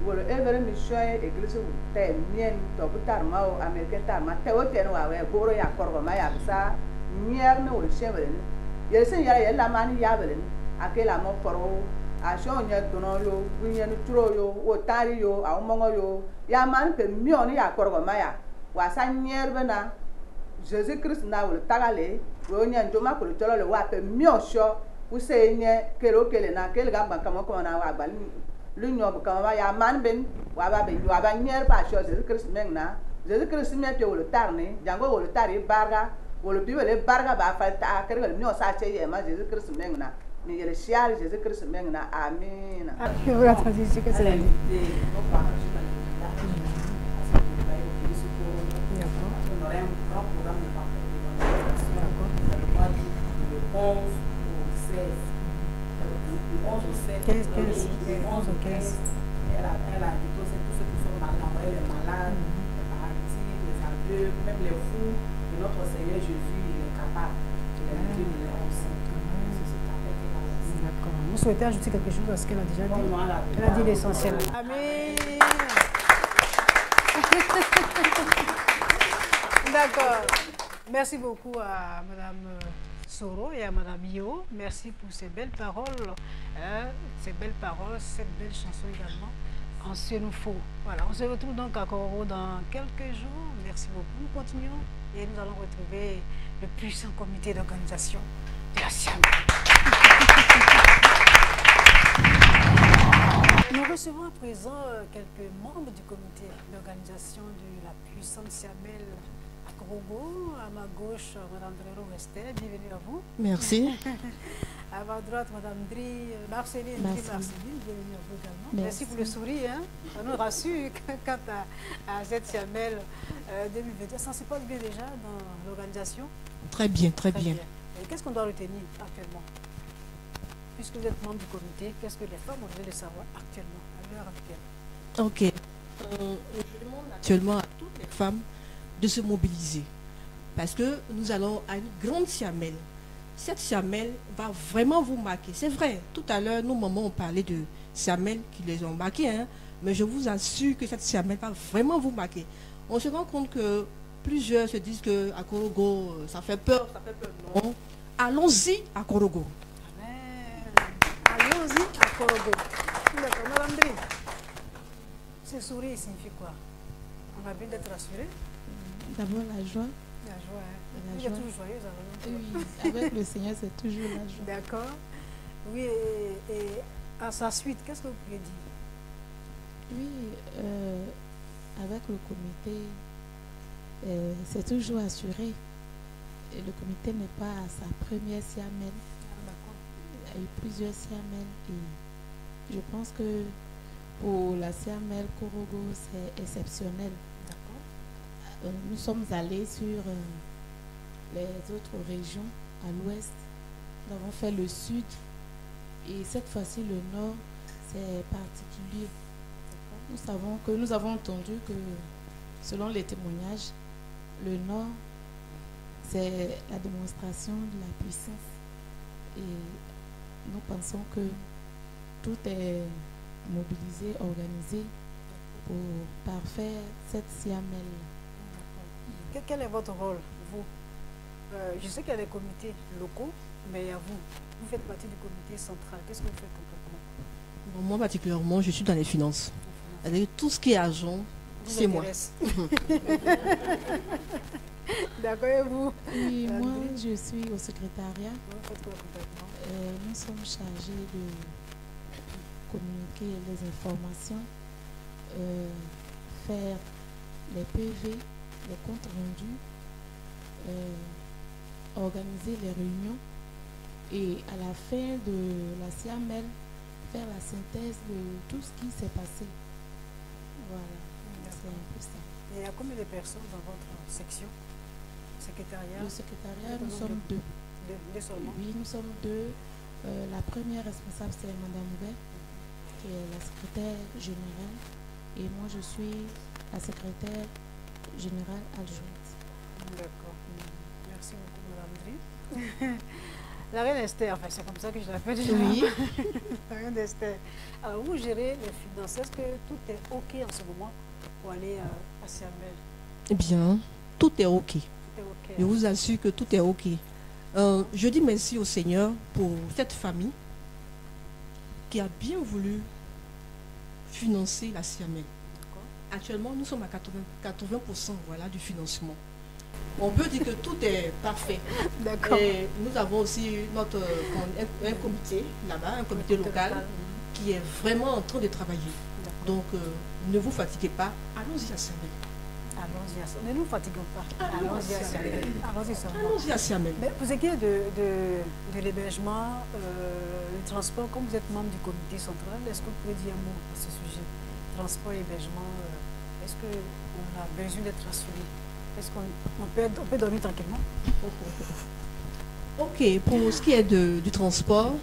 Wolo evere mission église te mien to butarma o americain tarma te o teno wa we boro ya korgo ma ya sa mier no wol chevre ni ye sen ya la mani ya bele ni akela mo foro a sho nya dono yo winya ni turo yo o tari yo a mongo yo ya man pe mio ni ya korgo ma ya wa sa mier bena Jésus Christ na wol tagale wo nya ndoma ko tolo le wa pe mio sho usenye kero kele na kele ga banka mo ko na wa gbali l'union comme ya man ben wa ba nyer ba cho Jésus Christ mengna Jésus Christ me pe wolo tarni jango wolo tari barga wolo bi wele barga ba fa ta kere wele mi o sa che ye ma Jésus Christ mengna mi yele shiar Jésus Christ mengna amen. Je vous la transition que c'est la vie. Elle a dit tous ceux qui sont malades, les malades, les paralytiques, les aveugles, même les fous, et notre Seigneur Jésus, il est capable de les guérir, de les recevoir. D'accord. Vous souhaitez ajouter quelque chose à ce qu'elle a déjà dit? Elle a dit l'essentiel. Amen. D'accord. Merci beaucoup à Mme Soro et à Mme Yo. Merci pour ces belles paroles, cette belle chanson également. En Sénoufo. Voilà, on se retrouve donc à Korogo dans quelques jours. Merci beaucoup. Nous continuons et nous allons retrouver le puissant comité d'organisation de la siamelle. Nous recevons à présent quelques membres du comité d'organisation de la puissante siamelle à Korogo. À ma gauche, Mme Drero Restel, bienvenue à vous. Merci. À ma droite, Mme Marceline, bienvenue à vous également. Merci pour le sourire. Hein. Ça nous rassure quant à cette siamelle 2021. Ça se passe bien déjà dans l'organisation? Très bien, très bien. Et qu'est-ce qu'on doit retenir actuellement? Puisque vous êtes membre du comité, qu'est-ce que les femmes ont besoin de savoir actuellement, à l'heure actuelle? Ok. Je demande actuellement à toutes les femmes de se mobiliser. Parce que nous allons à une grande siamelle. Cette siamelle va vraiment vous marquer. C'est vrai, tout à l'heure, nos mamans ont parlé de siamelles qui les ont marquées, hein, mais je vous assure que cette siamelle va vraiment vous marquer. On se rend compte que plusieurs se disent qu'à Korogo, ça fait peur, non. Allons-y à Korogo. Allons-y à Korogo. D'accord, Mme Dri, ce sourire signifie quoi? On a bien d'être rassuré. D'abord la joie. La joie, hein. La Vous êtes joie. toujours joyeuse avec nous. Oui, avec le Seigneur, c'est toujours la joie. D'accord. Oui, et à sa suite, qu'est-ce que vous pouvez dire? Oui, avec le comité, c'est toujours assuré. Et le comité n'est pas à sa première siamelle. Il y a eu plusieurs siamelles et je pense que Pour la CIAMEL Korogo, c'est exceptionnel. Nous sommes allés sur les autres régions à l'ouest. Nous avons fait le sud et cette fois-ci le nord, c'est particulier. Nous avons entendu que selon les témoignages, le nord, c'est la démonstration de la puissance. Et nous pensons que tout est mobilisé, organisé pour parfaire cette CIAMEL. Quel est votre rôle, vous? Je sais qu'il y a des comités locaux, mais à vous, vous faites partie du comité central. Qu'est-ce que vous faites concrètement? Moi, particulièrement, je suis dans les finances. C'est-à-dire tout ce qui est argent, c'est moi. D'accord, et vous? Oui, moi, je suis au secrétariat. Nous sommes chargés de communiquer les informations, faire les PV, les comptes rendus, organiser les réunions et à la fin de la CIAMEL, faire la synthèse de tout ce qui s'est passé. Voilà, c'est un peu ça. Et il y a combien de personnes dans votre section? Secrétariat? Le secrétariat, nous sommes deux. Deux seulement? Oui, nous sommes deux. La première responsable, c'est Madame Hubert, qui est la secrétaire générale. Et moi, je suis la secrétaire générale adjointe. D'accord. Merci beaucoup, Madame Dri. La reine Esther, enfin, c'est comme ça que je l'appelle. Oui. La reine Esther. Alors, vous gérez les finances. Est-ce que tout est OK en ce moment pour aller à CIAMEL? Eh bien, tout est OK. Tout est OK. Je vous assure que tout est OK. Je dis merci au Seigneur pour cette famille qui a bien voulu financer la CIAMEL. Actuellement, nous sommes à 80% voilà, du financement. On peut dire que tout est parfait. D'accord. Et nous avons aussi un comité là-bas, un comité local qui est vraiment en train de travailler. Donc, ne vous fatiguez pas. Allons-y à CIAMEL. Allons-y à CIAMEL. Ne nous fatiguons pas. Allons-y à CIAMEL. Allons-y à CIAMEL. Mais pour ce qui est de l'hébergement, le transport, comme vous êtes membre du comité central, est-ce que vous pouvez dire un mot à ce sujet? Transport et hébergement, est-ce qu'on a besoin d'être rassuré? Est-ce qu'on peut dormir tranquillement? Ok, pour ce qui est du transport,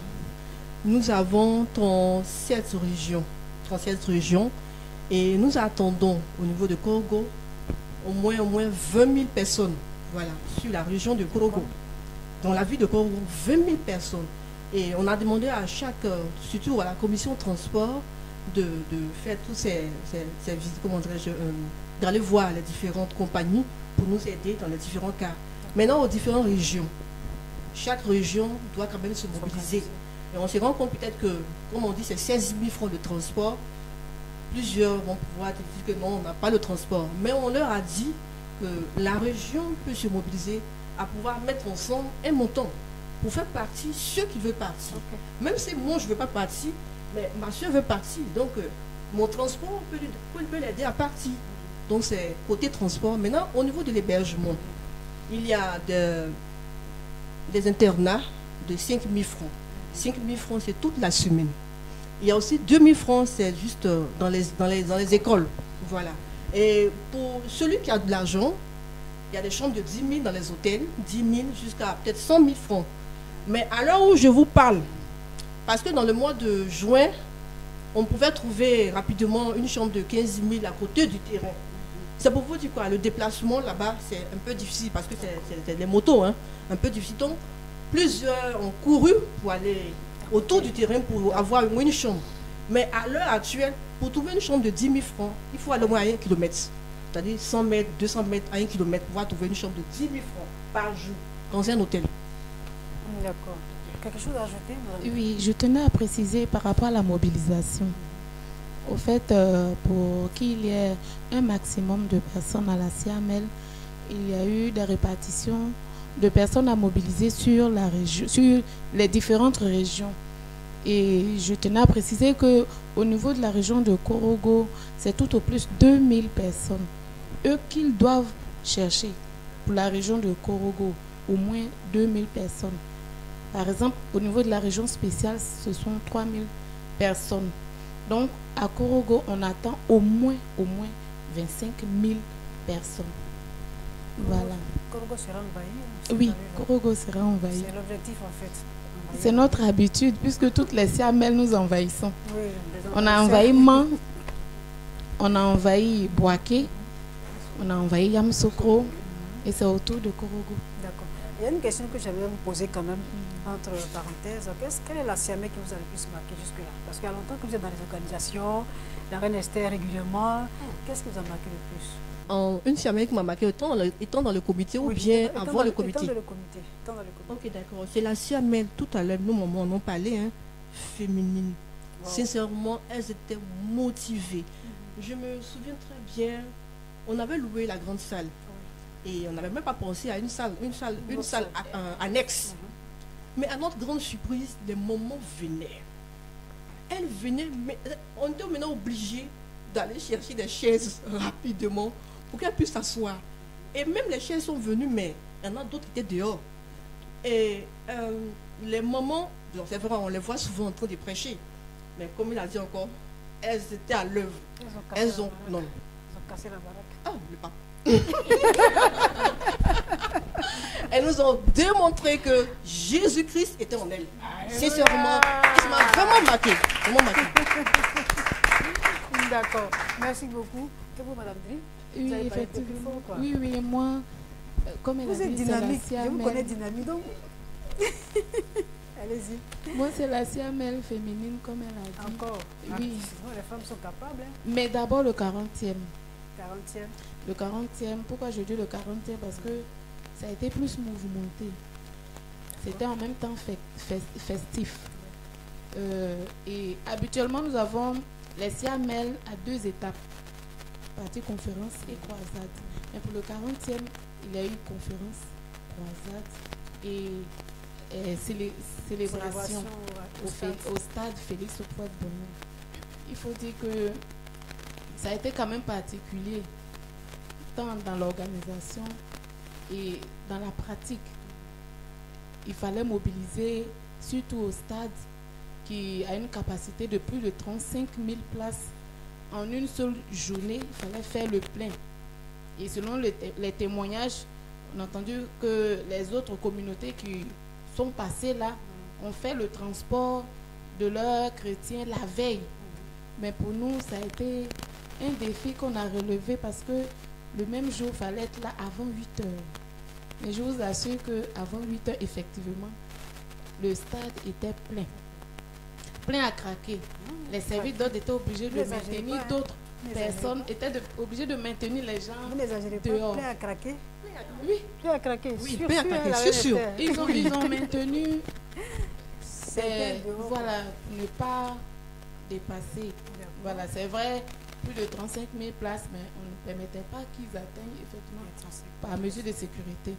nous avons 37 régions et nous attendons au niveau de Korogo au moins 20 000 personnes, voilà, sur la région de Korogo. Dans la ville de Korogo, 20 000 personnes. Et on a demandé à surtout à la commission transport, de faire tous ces visites, comment dirais-je, d'aller voir les différentes compagnies pour nous aider dans les différents cas. Maintenant, aux différentes régions, chaque région doit quand même se mobiliser. Et on se rend compte peut-être que, comme on dit, c'est 16 000 francs de transport. Plusieurs vont pouvoir dire que non, on n'a pas le transport. Mais on leur a dit que la région peut se mobiliser à pouvoir mettre ensemble un montant pour faire partie ceux qui veulent partir. Okay. Même si moi, je ne veux pas partir, mais ma soeur veut partir. Donc, mon transport peut l'aider à partir. Donc, c'est côté transport. Maintenant, au niveau de l'hébergement, il y a des internats de 5 000 francs. 5 000 francs, c'est toute la semaine. Il y a aussi 2 000 francs, c'est juste dans les écoles. Voilà. Et pour celui qui a de l'argent, il y a des chambres de 10 000 dans les hôtels, 10 000 jusqu'à peut-être 100 000 francs. Mais à l'heure où je vous parle, parce que dans le mois de juin, on pouvait trouver rapidement une chambre de 15 000 à côté du terrain. C'est pour vous dire quoi, le déplacement là-bas, c'est un peu difficile parce que c'est les motos, hein, un peu difficile. Donc, plusieurs ont couru pour aller autour du terrain pour avoir une chambre. Mais à l'heure actuelle, pour trouver une chambre de 10 000 francs, il faut aller au moins à 1 km. C'est-à-dire 100 mètres, 200 mètres à 1 km pour pouvoir trouver une chambre de 10 000 francs par jour dans un hôtel. D'accord. Quelque chose à ajouter, madame? Oui, je tenais à préciser par rapport à la mobilisation. Au fait, pour qu'il y ait un maximum de personnes à la CIAMEL, il y a eu des répartitions de personnes à mobiliser sur la région, sur les différentes régions. Et je tenais à préciser qu'au niveau de la région de Korogo, c'est tout au plus 2000 personnes. Eux qu'ils doivent chercher pour la région de Korogo, au moins 2000 personnes. Par exemple, au niveau de la région spéciale, ce sont 3000 personnes. Donc, à Korogo, on attend au moins 25 000 personnes. Voilà. Korogo sera envahi? Oui, Korogo sera envahi. C'est l'objectif en fait. C'est notre habitude, puisque toutes les Siamel nous envahissons. Oui, on a envahi Man, on a envahi Boaké, on a envahi Yamoussoukro, et c'est autour de Korogo. D'accord. Il y a une question que j'aimerais vous poser quand même, entre parenthèses. Quelle est la Siamel qui vous a le plus marqué jusque-là? Parce qu'il y a longtemps que vous êtes dans les organisations, la reine Esther régulièrement. Qu'est-ce qui vous a marqué le plus? Une Siamel qui m'a marqué étant dans le comité ou bien avant le comité? Étant dans le comité. Ok, d'accord. C'est la Siamel, tout à l'heure, nous, maman, on en parlait, hein, féminine. Wow. Sincèrement, elles étaient motivées. Je me souviens très bien, on avait loué la grande salle. Et on n'avait même pas pensé à une salle annexe. Mais à notre grande surprise, les moments venaient. Elles venaient, mais on était maintenant obligés d'aller chercher des chaises rapidement pour qu'elles puissent s'asseoir. Et même les chaises sont venues, mais il y en a d'autres qui étaient dehors. Et les mamans, c'est vrai, on les voit souvent en train de prêcher. Mais comme il a dit encore, elles étaient à l'œuvre. Elles ont cassé la baraque. Ah, le pape. Elles nous ont démontré que Jésus-Christ était en elles. Sincèrement, ça m'a vraiment marqué. D'accord. Merci beaucoup. Que vous, Madame Dri? Oui, effectivement. Oui, moi, comme elle a dit, vous êtes dynamique. Je vous connais dynamique, donc. Allez-y. Moi, c'est la Siamel féminine, comme elle a dit. Encore? Oui. Sinon, les femmes sont capables. Hein? Mais d'abord, le 40e. 40e. Le 40e, pourquoi je dis le 40e? Parce que ça a été plus mouvementé. C'était en même temps festif. Et habituellement, nous avons les Siamel à 2 étapes. Partie conférence et croisade. Mais pour le 40e, il y a eu conférence, croisade et célébration au stade Félix Houphouët-Boigny. Il faut dire que ça a été quand même particulier, tant dans l'organisation et dans la pratique. Il fallait mobiliser, surtout au stade qui a une capacité de plus de 35 000 places. En une seule journée, il fallait faire le plein. Et selon les témoignages, on a entendu que les autres communautés qui sont passées là ont fait le transport de leurs chrétiens la veille. Mais pour nous, ça a été un défi qu'on a relevé parce que le même jour, il fallait être là avant 8 heures. Mais je vous assure qu'avant 8 heures, effectivement, le stade était plein. Plein à craquer. Les services d'ordre étaient obligés de maintenir, d'autres personnes étaient obligées de maintenir les gens dehors. Plein à craquer? Oui. Plein à craquer. Oui, plein à craquer, c'est sûr. Ils ont maintenu, voilà, ne pas dépasser. Voilà, c'est vrai, plus de 35 000 places, mais on ne permettait pas qu'ils atteignent effectivement par mesure de sécurité.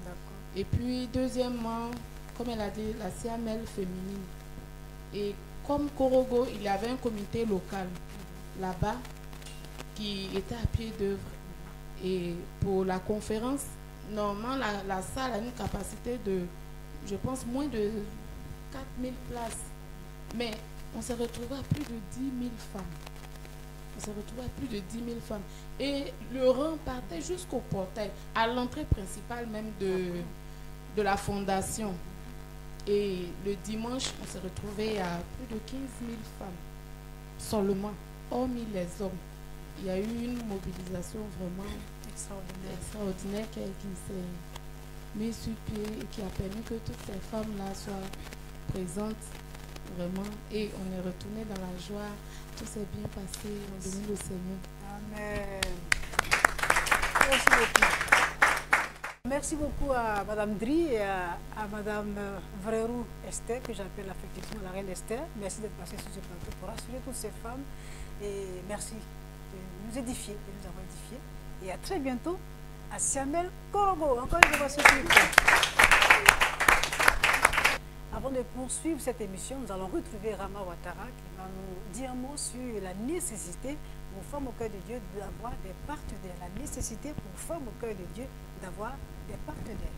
Et puis, deuxièmement, comme elle a dit, la Siamel féminine. Et comme Korogo, il y avait un comité local là-bas qui était à pied d'œuvre. Et pour la conférence, normalement, la salle a une capacité de, je pense, moins de 4 000 places. Mais on s'est retrouvé à plus de 10 000 femmes. On s'est retrouvé à plus de 10 000 femmes. Et le rang partait jusqu'au portail, à l'entrée principale même de la fondation. Et le dimanche, on s'est retrouvé à plus de 15 000 femmes seulement, hormis les hommes. Il y a eu une mobilisation vraiment extraordinaire qui s'est mise sur pied et qui a permis que toutes ces femmes-là soient présentes vraiment. Et on est retourné dans la joie. Tout s'est bien passé. On bénit le Seigneur. Amen. Merci beaucoup. Merci beaucoup à Mme Dri et à Mme Vrerou Esther, que j'appelle affectueusement la reine Esther. Merci d'être passée sur ce plateau pour rassurer toutes ces femmes. Et merci de nous édifier, de nous avoir édifiés. Et à très bientôt à Siamel Korogo. Encore une fois, s'il vous plaît. Avant de poursuivre cette émission, nous allons retrouver Rama Ouattara qui va nous dire un mot sur la nécessité pour femmes au cœur de Dieu d'avoir des partenaires. La nécessité pour femmes au cœur de Dieu d'avoir des partenaires.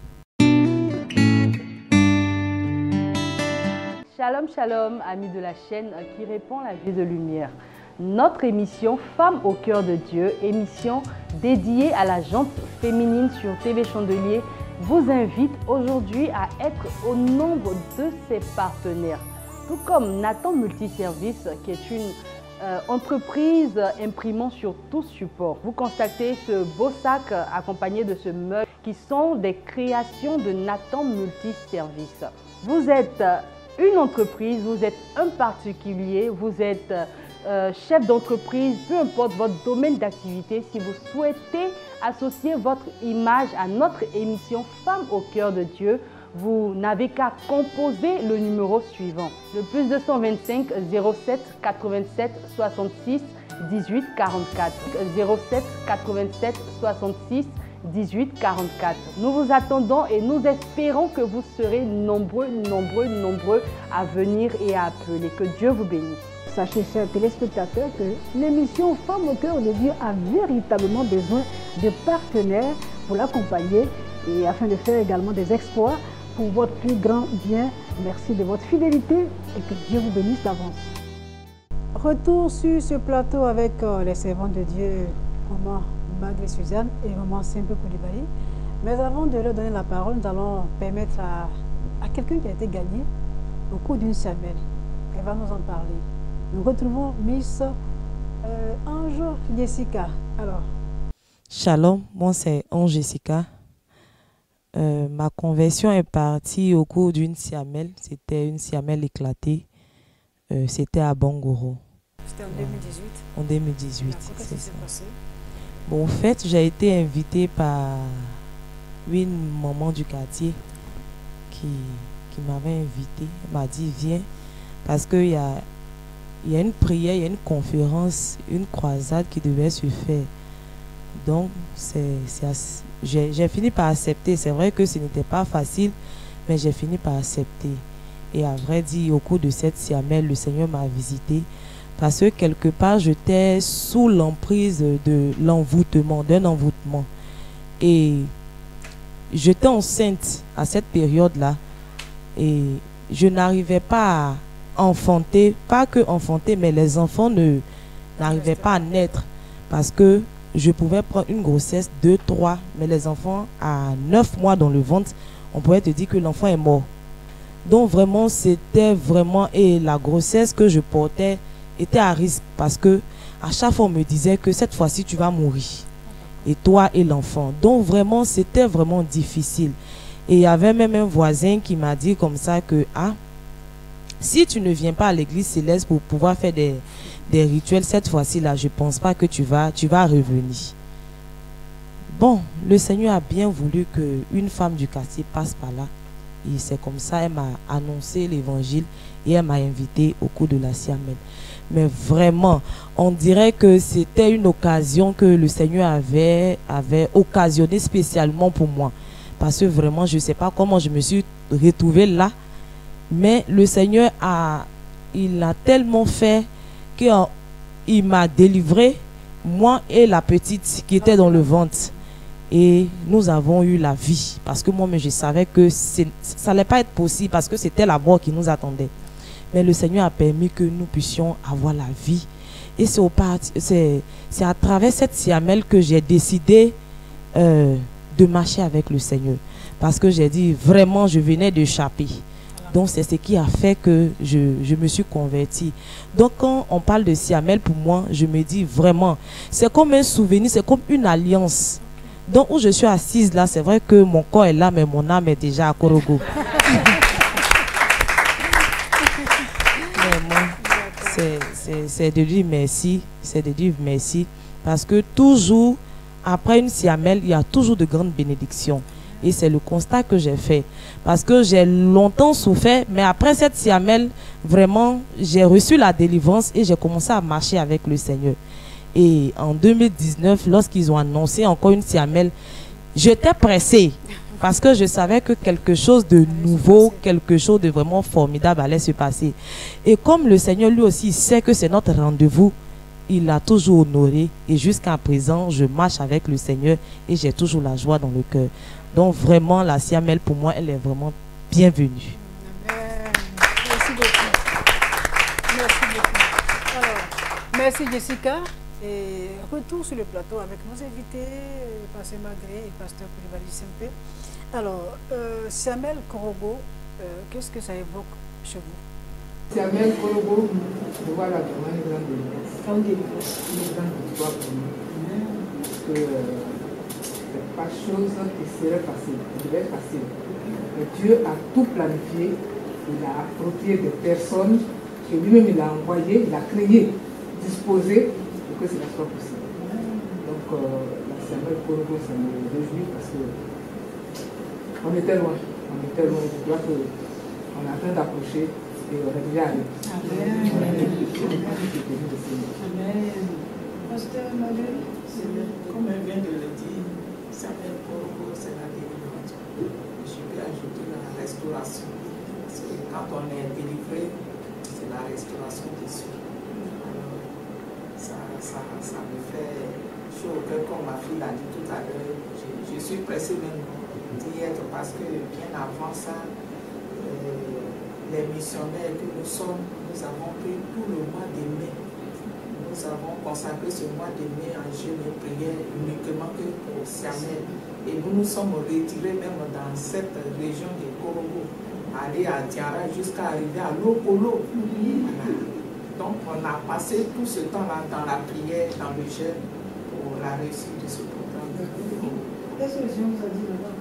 Shalom, shalom, amis de la chaîne qui répand la vie de lumière. notre émission Femmes au cœur de Dieu, émission dédiée à la gente féminine sur TV Chandelier, vous invite aujourd'hui à être au nombre de ses partenaires. Tout comme Nathan Multiservice, qui est une entreprise imprimant sur tout support. Vous constatez ce beau sac accompagné de ce meuble qui sont des créations de Nathan Multiservice. Vous êtes une entreprise, vous êtes un particulier, vous êtes chef d'entreprise, peu importe votre domaine d'activité, si vous souhaitez associer votre image à notre émission Femmes au cœur de Dieu, vous n'avez qu'à composer le numéro suivant, le plus 225 07 87 66 18 44 07 87 66 18 44. Nous vous attendons et nous espérons que vous serez nombreux à venir et à appeler. Que Dieu vous bénisse. Sachez, chers téléspectateurs, que l'émission Femmes au cœur de Dieu a véritablement besoin de partenaires pour l'accompagner et afin de faire également des exploits pour votre plus grand bien. Merci de votre fidélité et que Dieu vous bénisse d'avance. Retour sur ce plateau avec les servants de Dieu, maman Magret Suzanne et maman Simpe Koulibaly. Mais avant de leur donner la parole, nous allons permettre à quelqu'un qui a été gagné au cours d'une semaine. Elle va nous en parler. Nous retrouvons Miss Ange Jessica. Alors. Shalom, moi c'est Ange Jessica. Ma conversion est partie au cours d'une siamelle. C'était une siamelle éclatée. C'était à Bangoro. C'était en 2018. En 2018. Qu'est-ce qui s'est passé? Bon, en fait, j'ai été invitée par une maman du quartier qui m'avait invitée. Elle m'a dit viens parce qu'il y a une prière, il y a une conférence, une croisade qui devait se faire. Donc, j'ai fini par accepter. C'est vrai que ce n'était pas facile, mais j'ai fini par accepter. Et à vrai dire, au cours de cette siamelle, le Seigneur m'a visité parce que quelque part, j'étais sous l'emprise de l'envoûtement, d'un envoûtement. Et j'étais enceinte à cette période-là. Et je n'arrivais pas à enfanter, pas que enfanter, mais les enfants n'arrivaient pas à naître parce que je pouvais prendre une grossesse 2, 3, mais les enfants à 9 mois dans le ventre, on pourrait te dire que l'enfant est mort. Donc vraiment, c'était vraiment, et la grossesse que je portais était à risque parce que à chaque fois on me disait que cette fois-ci tu vas mourir, et toi et l'enfant. Donc vraiment, c'était vraiment difficile. Et il y avait même un voisin qui m'a dit comme ça que si tu ne viens pas à l'église céleste pour pouvoir faire des rituels cette fois-ci là, je pense pas que tu vas revenir. Bon, le Seigneur a bien voulu qu'une femme du quartier passe par là. Et c'est comme ça, elle m'a annoncé l'évangile et elle m'a invité au cours de la siamelle. Mais vraiment, on dirait que c'était une occasion que le Seigneur avait occasionné spécialement pour moi. Parce que vraiment, je ne sais pas comment je me suis retrouvée là. Mais le Seigneur il a tellement fait qu'il m'a délivré, moi et la petite qui était dans le ventre. Et nous avons eu la vie. Parce que moi, je savais que ça n'allait pas être possible parce que c'était la mort qui nous attendait. Mais le Seigneur a permis que nous puissions avoir la vie. Et c'est à travers cette siamelle que j'ai décidé de marcher avec le Seigneur. Parce que j'ai dit, vraiment, je venais d'échapper. Donc, c'est ce qui a fait que je me suis convertie. Donc, quand on parle de siamelle, pour moi, je me dis vraiment, c'est comme un souvenir, c'est comme une alliance. Donc, où je suis assise là, c'est vrai que mon corps est là, mais mon âme est déjà à Korogo. C'est de dire merci, c'est de dire merci. Parce que toujours, après une siamelle, il y a toujours de grandes bénédictions. Et c'est le constat que j'ai fait. Parce que j'ai longtemps souffert, mais après cette siamelle, vraiment, j'ai reçu la délivrance et j'ai commencé à marcher avec le Seigneur. Et en 2019, lorsqu'ils ont annoncé encore une siamelle, j'étais pressée. Parce que je savais que quelque chose de nouveau, quelque chose de vraiment formidable allait se passer. Et comme le Seigneur lui aussi sait que c'est notre rendez-vous, il l'a toujours honoré. Et jusqu'à présent, je marche avec le Seigneur et j'ai toujours la joie dans le cœur. Donc vraiment, la siamelle, pour moi, elle est vraiment bienvenue. Merci beaucoup. Merci beaucoup. Alors, Merci Jessica. Et retour sur le plateau avec nos invités, le pasteur Magré et le pasteur Koulibaly Sempé. Alors, Samuel Korogo, qu'est-ce que ça évoque chez vous? Samuel Korogo, je vois là vraiment une grande délivrance. Une grande victoire pour nous. Parce que c'est pas chose qui serait facile, qui devait être facile. Mais Dieu a tout planifié, il a approprié des personnes que lui-même il a envoyées, il a créé, disposé pour que cela soit possible. Donc la Samuel Korogo, ça me réjouit parce que on était loin, je crois qu'on est en train d'approcher et on est déjà allé. Amen. Pasteur Manuel, comme elle vient de le dire, Samuel Korogo, c'est la délivrance. Je vais ajouter la restauration. Parce que quand on est délivré, c'est la restauration des cieux. Alors, ça me fait chaud au cœur, comme ma fille l'a dit tout à l'heure. Je suis pressée même d'y être parce que bien avant ça, les missionnaires que nous sommes, nous avons pris tout le mois de mai. Nous avons consacré ce mois de mai en jeûne et prière uniquement que pour Samuel. Et nous nous sommes retirés même dans cette région de Korogo, aller à Diara jusqu'à arriver à Lokolo. Voilà. Donc on a passé tout ce temps-là dans la prière, dans le jeûne, pour la réussite de ce programme. Qu'est-ce que le Seigneur vous a dit là-bas?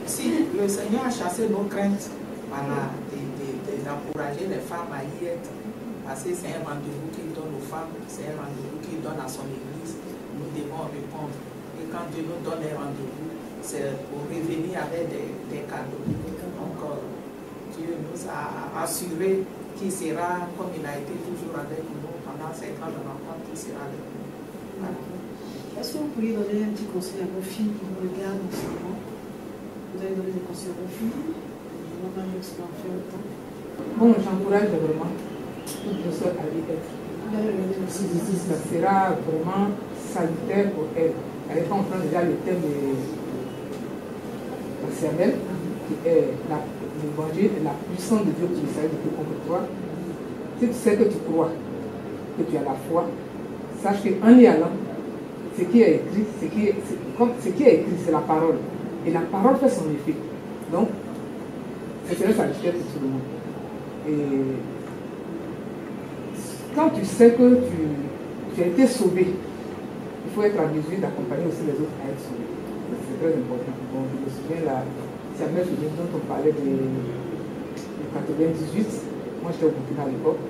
Si le Seigneur a chassé nos craintes, voilà, d'encourager les femmes à y être, parce que c'est un rendez-vous qu'il donne aux femmes, c'est un rendez-vous qu'il donne à son église, nous devons répondre. Et quand Dieu nous donne un rendez-vous, c'est pour revenir avec des cadeaux. Donc Dieu nous a assuré qu'il sera, comme il a été toujours avec nous pendant ces grandes rencontres, qu'il sera avec nous. Voilà. Est-ce que vous pourriez donner un petit conseil à vos filles qui vous regardent en ce moment? Vous allez donner des conseils à vos filles? On va faire le temps. Bon, j'encourage vraiment toutes les soeurs à y être. Ça sera vraiment salutaire pour elles. Elle est en train déjà le thème de la Samuel, qui est l'évangile, la puissance de Dieu qui est depuis contre toi. Si tu sais que tu crois, que tu as la foi, sache qu'en y allant, ce qui est écrit, c'est la parole. Et la parole fait son effet. Donc, c'est une salutaire pour tout le monde. Et quand tu sais que tu as été sauvé, il faut être en mesure d'accompagner aussi les autres à être sauvés. C'est très important. Bon, je me souviens là, Samuel dont on parlait de 98, moi j'étais au Burkina à l'époque.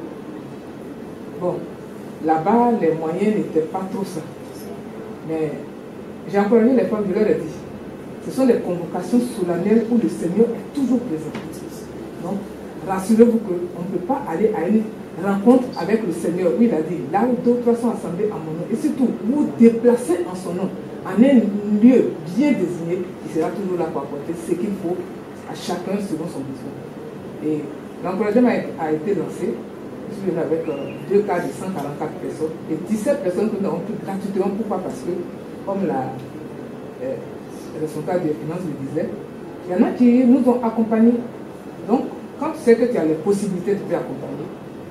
Bon, là-bas, les moyens n'étaient pas trop ça. Mais j'ai encouragé les femmes, je leur ai dit, ce sont des convocations solennelles où le Seigneur est toujours présent. Donc, rassurez-vous qu'on ne peut pas aller à une rencontre avec le Seigneur où il a dit, là où deux ou trois sont assemblés en mon nom, et surtout, vous déplacez en son nom, en un lieu bien désigné, il sera toujours là pour apporter ce qu'il faut à chacun selon son besoin. Et l'encouragement a été lancé. Je suis venu avec 2 cas de 144 personnes et 17 personnes que nous avons pris gratuitement. Pourquoi? Parce que, comme la responsable des finances le disait, il y en a qui nous ont accompagnés. Donc, quand tu sais que tu as les possibilités de te accompagner,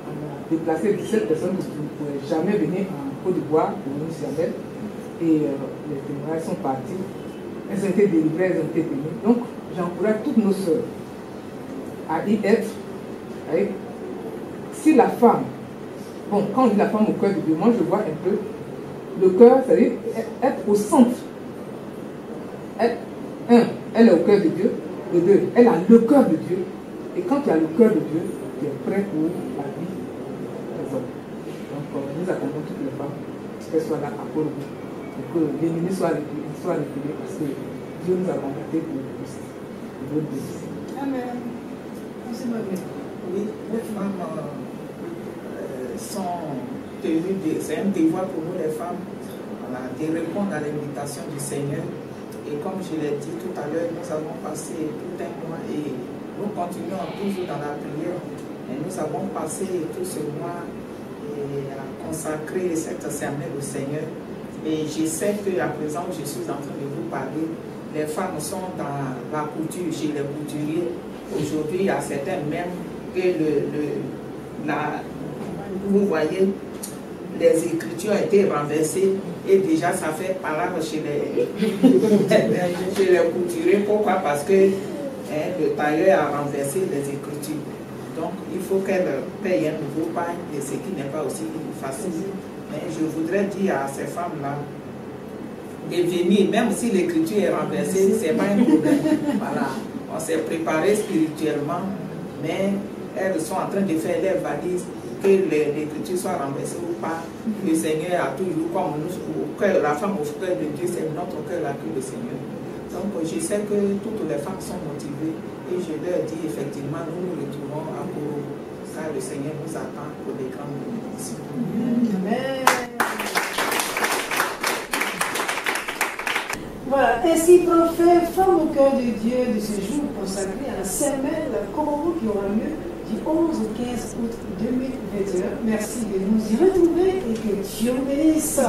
on a déplacé 17 personnes que tu ne pourrais jamais venir en Côte d'Ivoire pour nous servir. Et les témoignages sont partis. Elles ont été délivrées, elles ont été bénies. Donc, j'encourage toutes nos soeurs à y être. Si la femme, bon, quand on dit la femme au cœur de Dieu, moi je vois un peu le cœur, c'est-à-dire être au centre. Elle est au cœur de Dieu, et 2, elle a le cœur de Dieu. Et quand tu as le cœur de Dieu, tu es prêt pour la vie des hommes. Donc nous accompagnons toutes les femmes, qu'elles soient là à Korogo, pour que l'ennemi soit reculé, parce que Dieu nous a mandaté pour le bénéfice. Amen. Merci Marie. Oui, les femmes sont tenues, c'est un devoir pour nous les femmes, voilà, de répondre à l'invitation du Seigneur. Et comme je l'ai dit tout à l'heure, nous avons passé tout un mois et nous continuons toujours dans la prière. Et nous avons passé tout ce mois à consacrer cette semaine au Seigneur. Et je sais qu'à présent, je suis en train de vous parler, les femmes sont dans la couture chez les couturiers. Aujourd'hui, il y a certains même que vous voyez, les écritures ont été renversées et déjà ça fait palabre chez les couturiers. Pourquoi? Parce que le tailleur a renversé les écritures. Donc il faut qu'elle paye un nouveau pain, et ce qui n'est pas aussi facile. Mais je voudrais dire à ces femmes-là de venir, même si l'écriture est renversée, ce n'est pas un problème. Voilà. On s'est préparé spirituellement, mais elles sont en train de faire les valises, que l'écriture soit renversée ou pas. Le Seigneur a toujours, comme nous, la femme au cœur de Dieu, c'est notre cœur là que le Seigneur. Donc je sais que toutes les femmes sont motivées et je leur dis effectivement, nous nous retrouvons à Koro, car le Seigneur nous attend pour des grandes bénédictions. Amen. Voilà, ainsi prophète, femme au cœur de Dieu de ce jour consacré à la Saint-Mel Koro qui aura lieu du 11 au 15 août 2021. Merci de nous y retrouver et que Dieu bénisse.